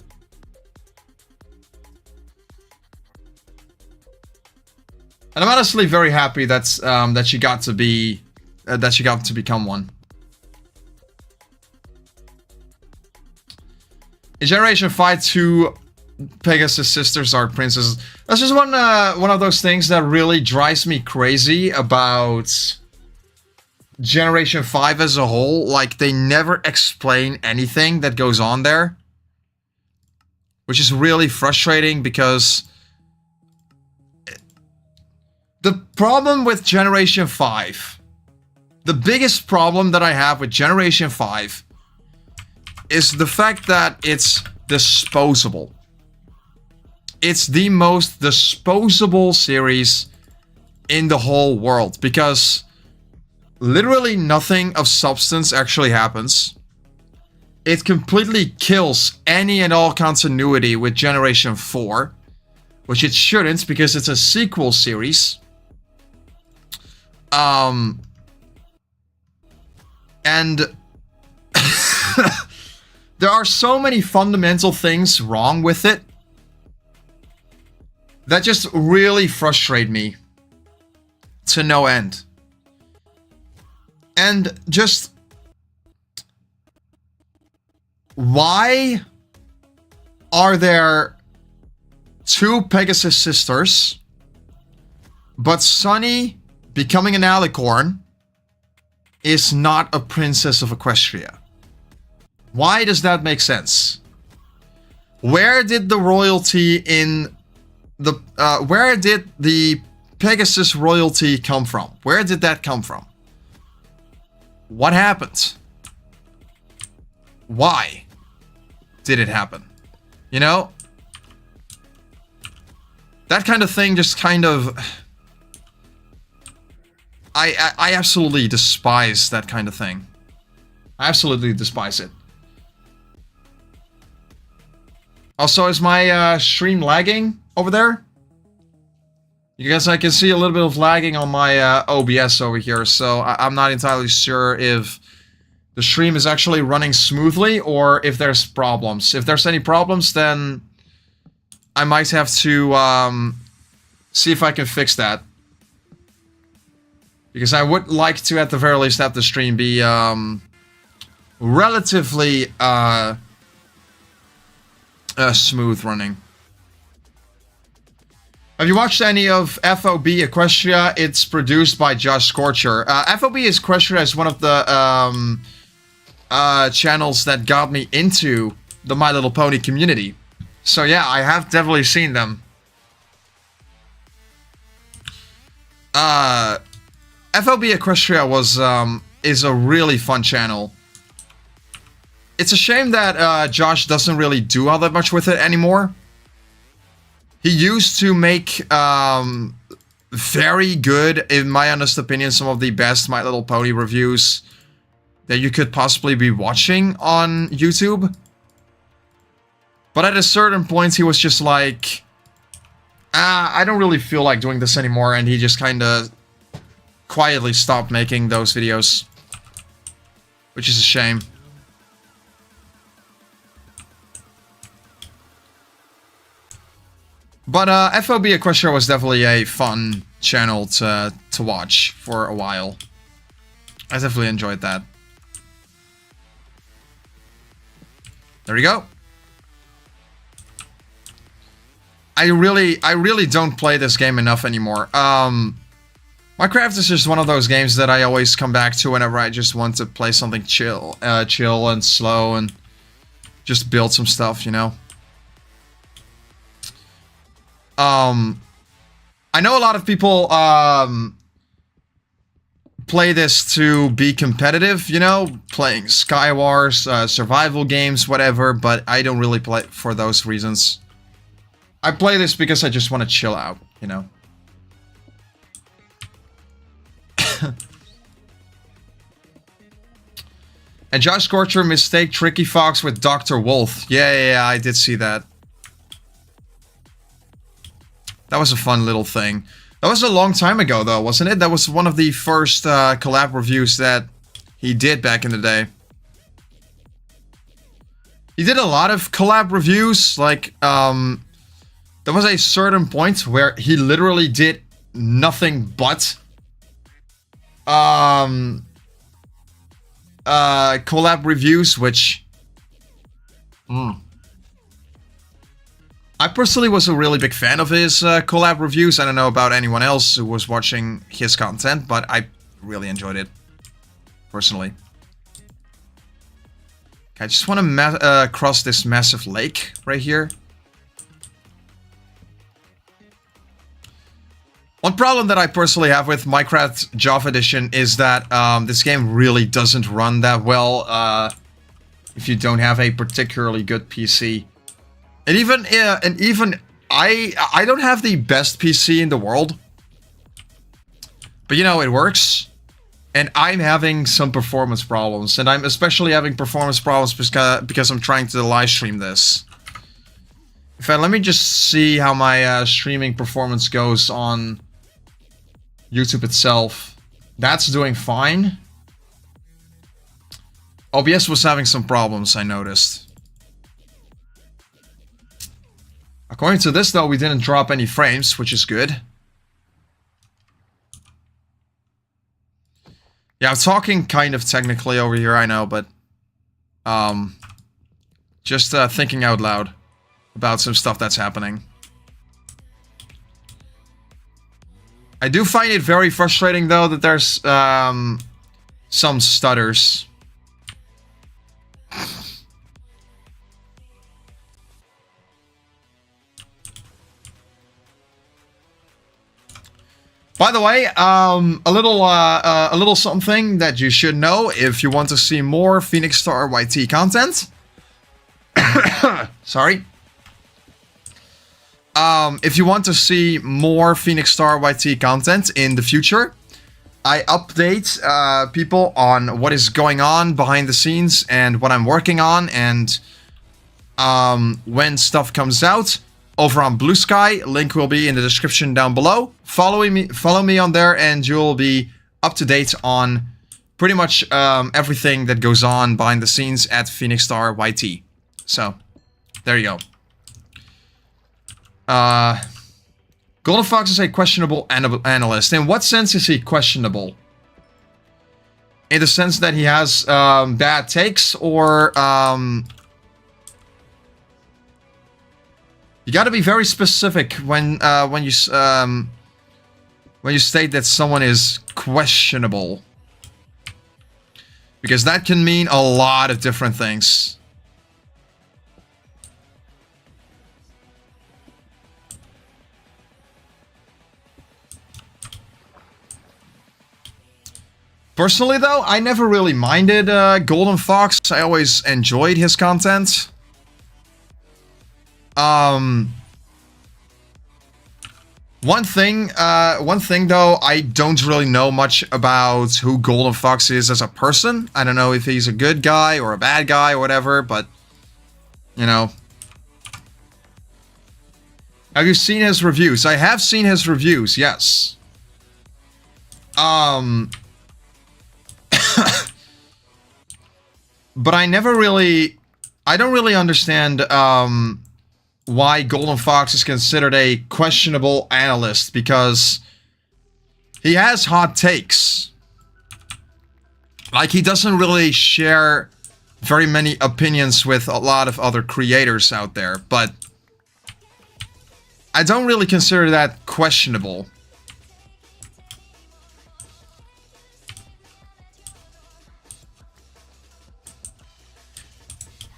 And I'm honestly very happy that's that she got to be become one. In Generation 5, 2 Pegasus sisters are princesses. That's just one of those things that really drives me crazy about Generation 5 as a whole. Like, they never explain anything that goes on there, which is really frustrating, because the problem with Generation 5, the biggest problem that I have with Generation 5 is the fact that it's disposable. It's the most disposable series in the whole world, because literally nothing of substance actually happens. It completely kills any and all continuity with Generation 4, which it shouldn't, because it's a sequel series. And there are so many fundamental things wrong with it that just really frustrate me to no end. And just, why are there 2 Pegasus sisters, but Sunny becoming an alicorn is not a princess of Equestria? Why does that make sense? Where did the royalty in the where did the Pegasus royalty come from? Where did that come from? What happened? Why did it happen? You know? That kind of thing just kind of... I absolutely despise that kind of thing. I absolutely despise it. Also, is my stream lagging over there? You guys, I can see a little bit of lagging on my OBS over here, so I'm not entirely sure if the stream is actually running smoothly or if there's problems. If there's any problems, then I might have to see if I can fix that. Because I would like to, at the very least, have the stream be relatively smooth running. Have you watched any of FOB Equestria? It's produced by Josh Scorcher. FOB Equestria is one of the channels that got me into the My Little Pony community. So yeah, I have definitely seen them. FOB Equestria is a really fun channel. It's a shame that Josh doesn't really do all that much with it anymore. He used to make very good, in my honest opinion, some of the best My Little Pony reviews that you could possibly be watching on YouTube. But at a certain point, he was just like, I don't really feel like doing this anymore, and he just kind of quietly stopped making those videos. Which is a shame. But FOB Equestria was definitely a fun channel to watch for a while. I definitely enjoyed that. There we go. I really don't play this game enough anymore. Minecraft is just one of those games that I always come back to whenever I just want to play something chill and slow and just build some stuff, you know? I know a lot of people play this to be competitive, you know, playing Skywars, survival games, whatever, but I don't really play for those reasons. I play this because I just want to chill out, you know. And Josh Scorcher mistake Tricky Fox with Dr. Wolf. Yeah, I did see that. That was a fun little thing. That was a long time ago, though, wasn't it? That was one of the first collab reviews that he did back in the day. He did a lot of collab reviews. Like, there was a certain point where he literally did nothing but collab reviews, which... I personally was a really big fan of his collab reviews. I don't know about anyone else who was watching his content, but I really enjoyed it, personally. Okay, I just want to cross this massive lake right here. One problem that I personally have with Minecraft Java Edition is that this game really doesn't run that well if you don't have a particularly good PC. And even I don't have the best PC in the world, but you know, it works. And I'm having some performance problems, and I'm especially having performance problems because I'm trying to live stream this. In fact, let me just see how my streaming performance goes on YouTube itself. That's doing fine. OBS was having some problems, I noticed. According to this, though, we didn't drop any frames, which is good. Yeah, I'm talking kind of technically over here, I know, but... just thinking out loud about some stuff that's happening. I do find it very frustrating, though, that there's some stutters. By the way, a little something that you should know if you want to see more PhoenixStarYT content. Sorry. If you want to see more PhoenixStarYT content in the future, I update people on what is going on behind the scenes and what I'm working on, and when stuff comes out over on Blue Sky. Link will be in the description down below. Follow me on there, and you'll be up to date on pretty much everything that goes on behind the scenes at PhoenixStarYT. So, there you go. Golden Fox is a questionable analyst. In what sense is he questionable? In the sense that he has bad takes, or you got to be very specific when you state that someone is questionable, because that can mean a lot of different things. Personally, though, I never really minded Golden Fox. I always enjoyed his content. One thing though, I don't really know much about who Golden Fox is as a person. I don't know if he's a good guy or a bad guy or whatever, but, you know. Have you seen his reviews? I have seen his reviews, yes. But I don't really understand, why Golden Fox is considered a questionable analyst, because he has hot takes. Like, he doesn't really share very many opinions with a lot of other creators out there, but I don't really consider that questionable.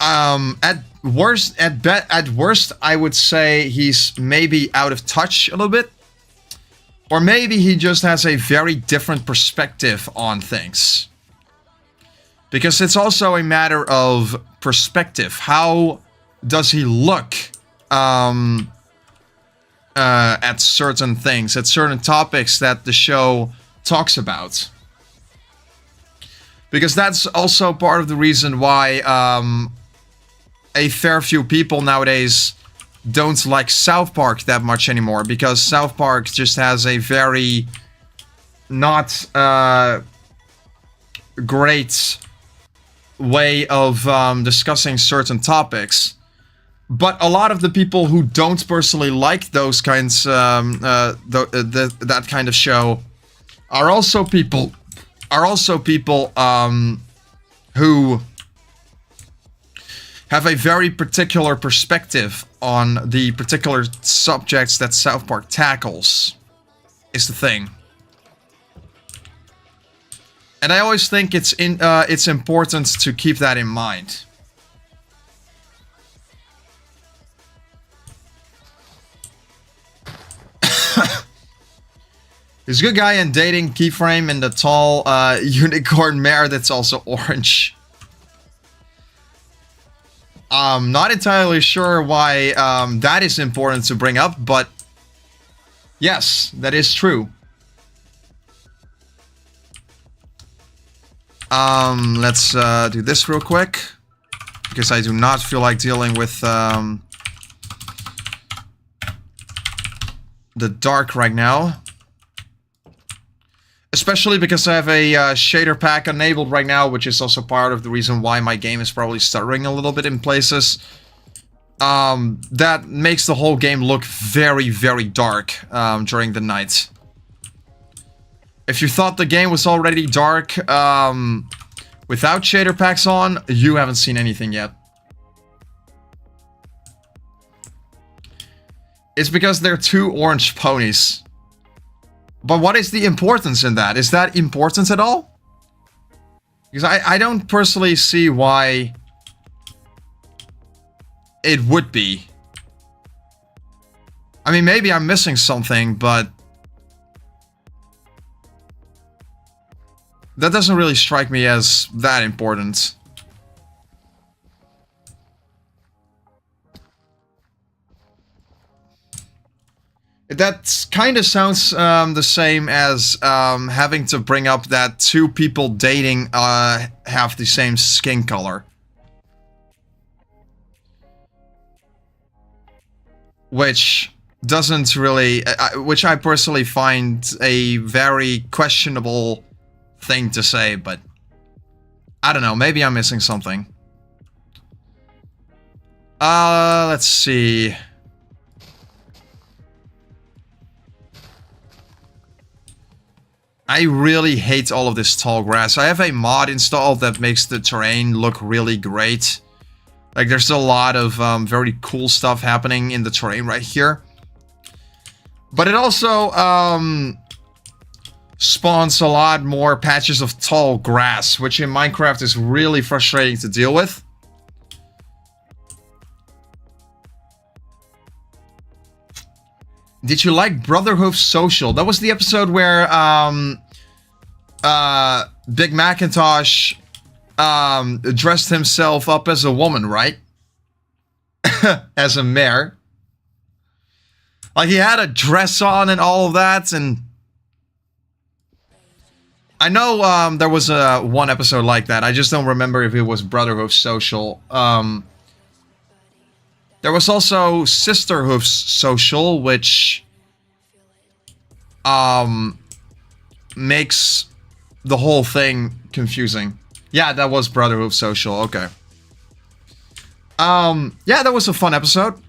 At worst, I would say he's maybe out of touch a little bit. Or maybe he just has a very different perspective on things. Because it's also a matter of perspective. How does he look at certain things, at certain topics that the show talks about? Because that's also part of the reason why a fair few people nowadays don't like South Park that much anymore, because South Park just has a very not great way of discussing certain topics. But a lot of the people who don't personally like those kinds, that kind of show, are also people who have a very particular perspective on the particular subjects that South Park tackles, is the thing. And I always think it's important to keep that in mind. He's a good guy in dating keyframe and the tall unicorn mare that's also orange. I'm not entirely sure why that is important to bring up, but yes, that is true. Let's do this real quick, because I do not feel like dealing with the dark right now. Especially because I have a shader pack enabled right now, which is also part of the reason why my game is probably stuttering a little bit in places. That makes the whole game look very, very dark during the night. If you thought the game was already dark without shader packs on, you haven't seen anything yet. It's because they're two orange ponies. But what is the importance in that? Is that important at all? Because I don't personally see why it would be. I mean, maybe I'm missing something, but that doesn't really strike me as that important. That kind of sounds the same as having to bring up that two people dating have the same skin color. Which doesn't really... which I personally find a very questionable thing to say, but... I don't know, maybe I'm missing something. Let's see... I really hate all of this tall grass. I have a mod installed that makes the terrain look really great. Like, there's a lot of very cool stuff happening in the terrain right here. But it also spawns a lot more patches of tall grass, which in Minecraft is really frustrating to deal with. Did you like Brotherhood Social? That was the episode where Big Macintosh dressed himself up as a woman, right? As a mare. Like, he had a dress on and all of that, and... I know there was one episode like that. I just don't remember if it was Brotherhood Social. There was also Sisterhood Social, which makes the whole thing confusing. Yeah, that was Brotherhood Social, okay. Yeah, that was a fun episode.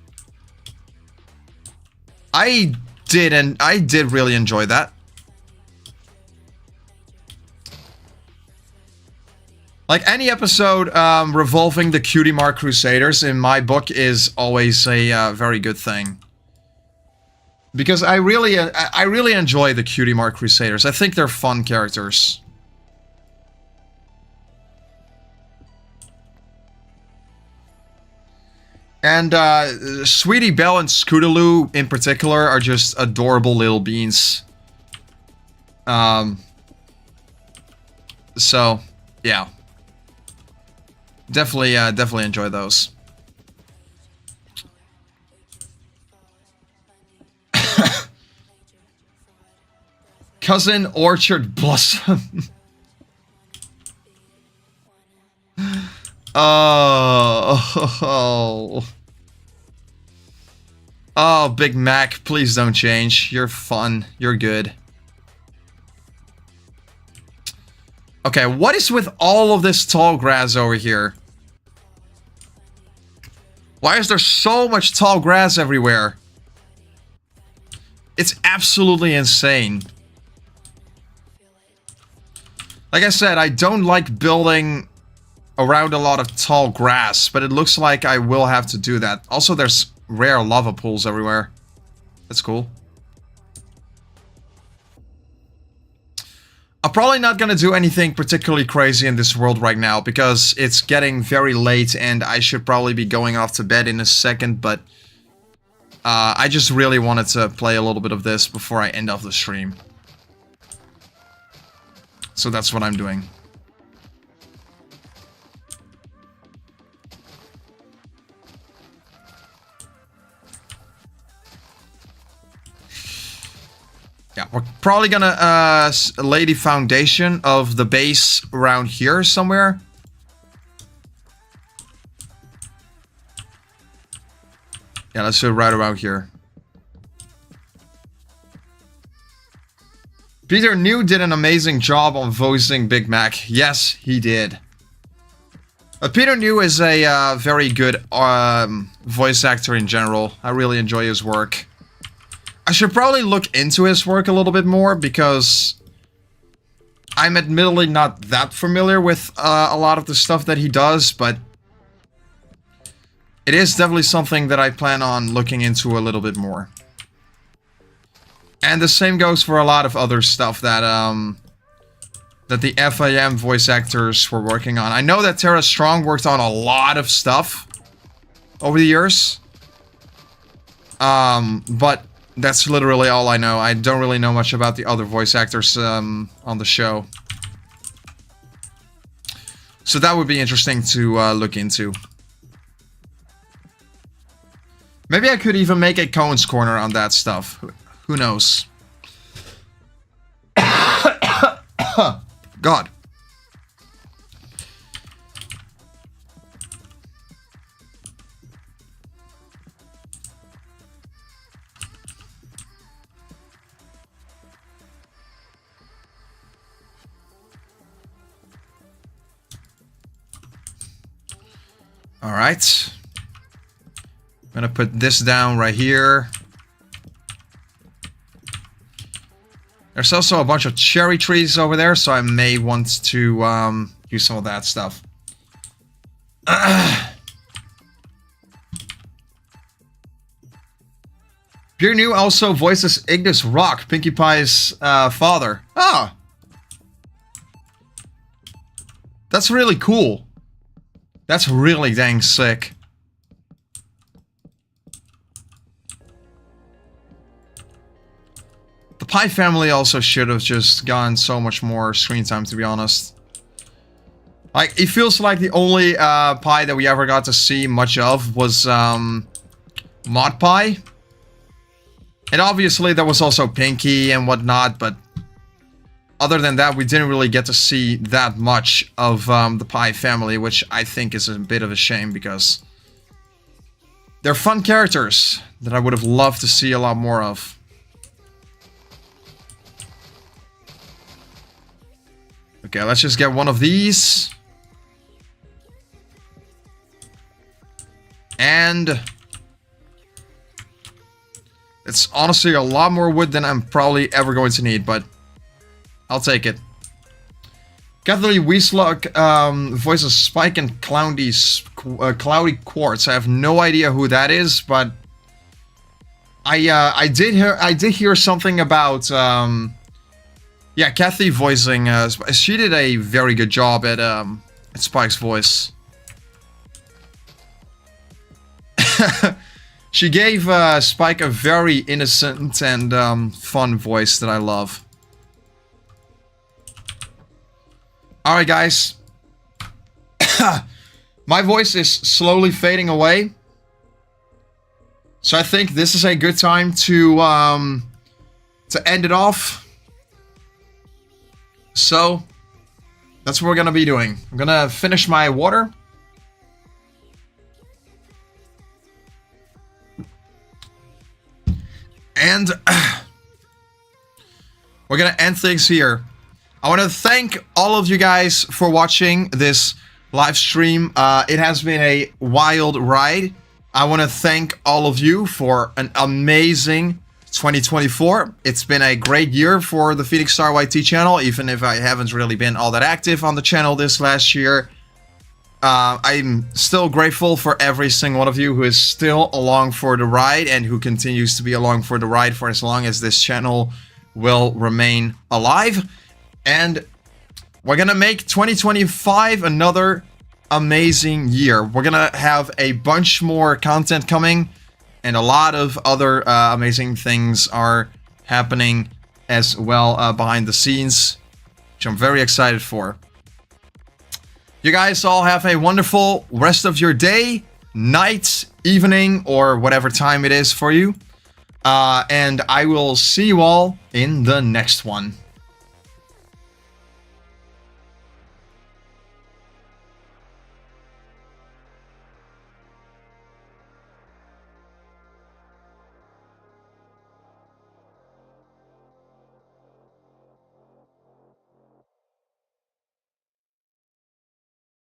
I did really enjoy that. Like, any episode revolving the Cutie Mark Crusaders in my book is always a very good thing. Because I really enjoy the Cutie Mark Crusaders. I think they're fun characters. And Sweetie Belle and Scootaloo in particular are just adorable little beans. So, yeah. Definitely enjoy those. Cousin Orchard Blossom. Oh. Oh, Big Mac, please don't change. You're fun. You're good. Okay, what is with all of this tall grass over here? Why is there so much tall grass everywhere? It's absolutely insane. Like I said, I don't like building around a lot of tall grass, but it looks like I will have to do that. Also, there's rare lava pools everywhere. That's cool. I'm probably not gonna do anything particularly crazy in this world right now, because it's getting very late and I should probably be going off to bed in a second, but I just really wanted to play a little bit of this before I end off the stream. So that's what I'm doing. Yeah, we're probably gonna lay the foundation of the base around here somewhere. Yeah, let's do it right around here. Peter New did an amazing job on voicing Big Mac. Yes, he did. Peter New is a very good voice actor in general. I really enjoy his work. I should probably look into his work a little bit more, because I'm admittedly not that familiar with a lot of the stuff that he does, but it is definitely something that I plan on looking into a little bit more. And the same goes for a lot of other stuff that that the FAM voice actors were working on. I know that Tara Strong worked on a lot of stuff over the years, but that's literally all I know. I don't really know much about the other voice actors on the show. So that would be interesting to look into. Maybe I could even make a Koen's Corner on that stuff. Who knows? God. All right. I'm gonna put this down right here. There's also a bunch of cherry trees over there, so I may want to use some of that stuff. Pure New also voices Ignis Rock, Pinkie Pie's father. Ah! That's really cool. That's really dang sick. The Pie family also should have just gotten so much more screen time, to be honest. Like, it feels like the only Pie that we ever got to see much of was Mod Pie. And obviously there was also Pinkie and whatnot, but other than that, we didn't really get to see that much of the Pie family, which I think is a bit of a shame because they're fun characters that I would have loved to see a lot more of. Okay, let's just get one of these. And it's honestly a lot more wood than I'm probably ever going to need, but I'll take it. Catherine Weaslog voices Spike and Cloudy Quartz. I have no idea who that is, but I did hear something about yeah, Kathy voicing. She did a very good job at Spike's voice. She gave Spike a very innocent and fun voice that I love. Alright, guys. My voice is slowly fading away. So I think this is a good time to end it off. So, that's what we're gonna be doing. I'm gonna finish my water. And we're gonna end things here. I want to thank all of you guys for watching this live stream. It has been a wild ride. I want to thank all of you for an amazing 2024. It's been a great year for the PhoenixStarYT channel, even if I haven't really been all that active on the channel this last year. I'm still grateful for every single one of you who is still along for the ride and who continues to be along for the ride for as long as this channel will remain alive. And we're gonna make 2025 another amazing year. We're gonna have a bunch more content coming, and a lot of other amazing things are happening as well behind the scenes, which I'm very excited for. You guys all have a wonderful rest of your day, night, evening, or whatever time it is for you. And I will see you all in the next one.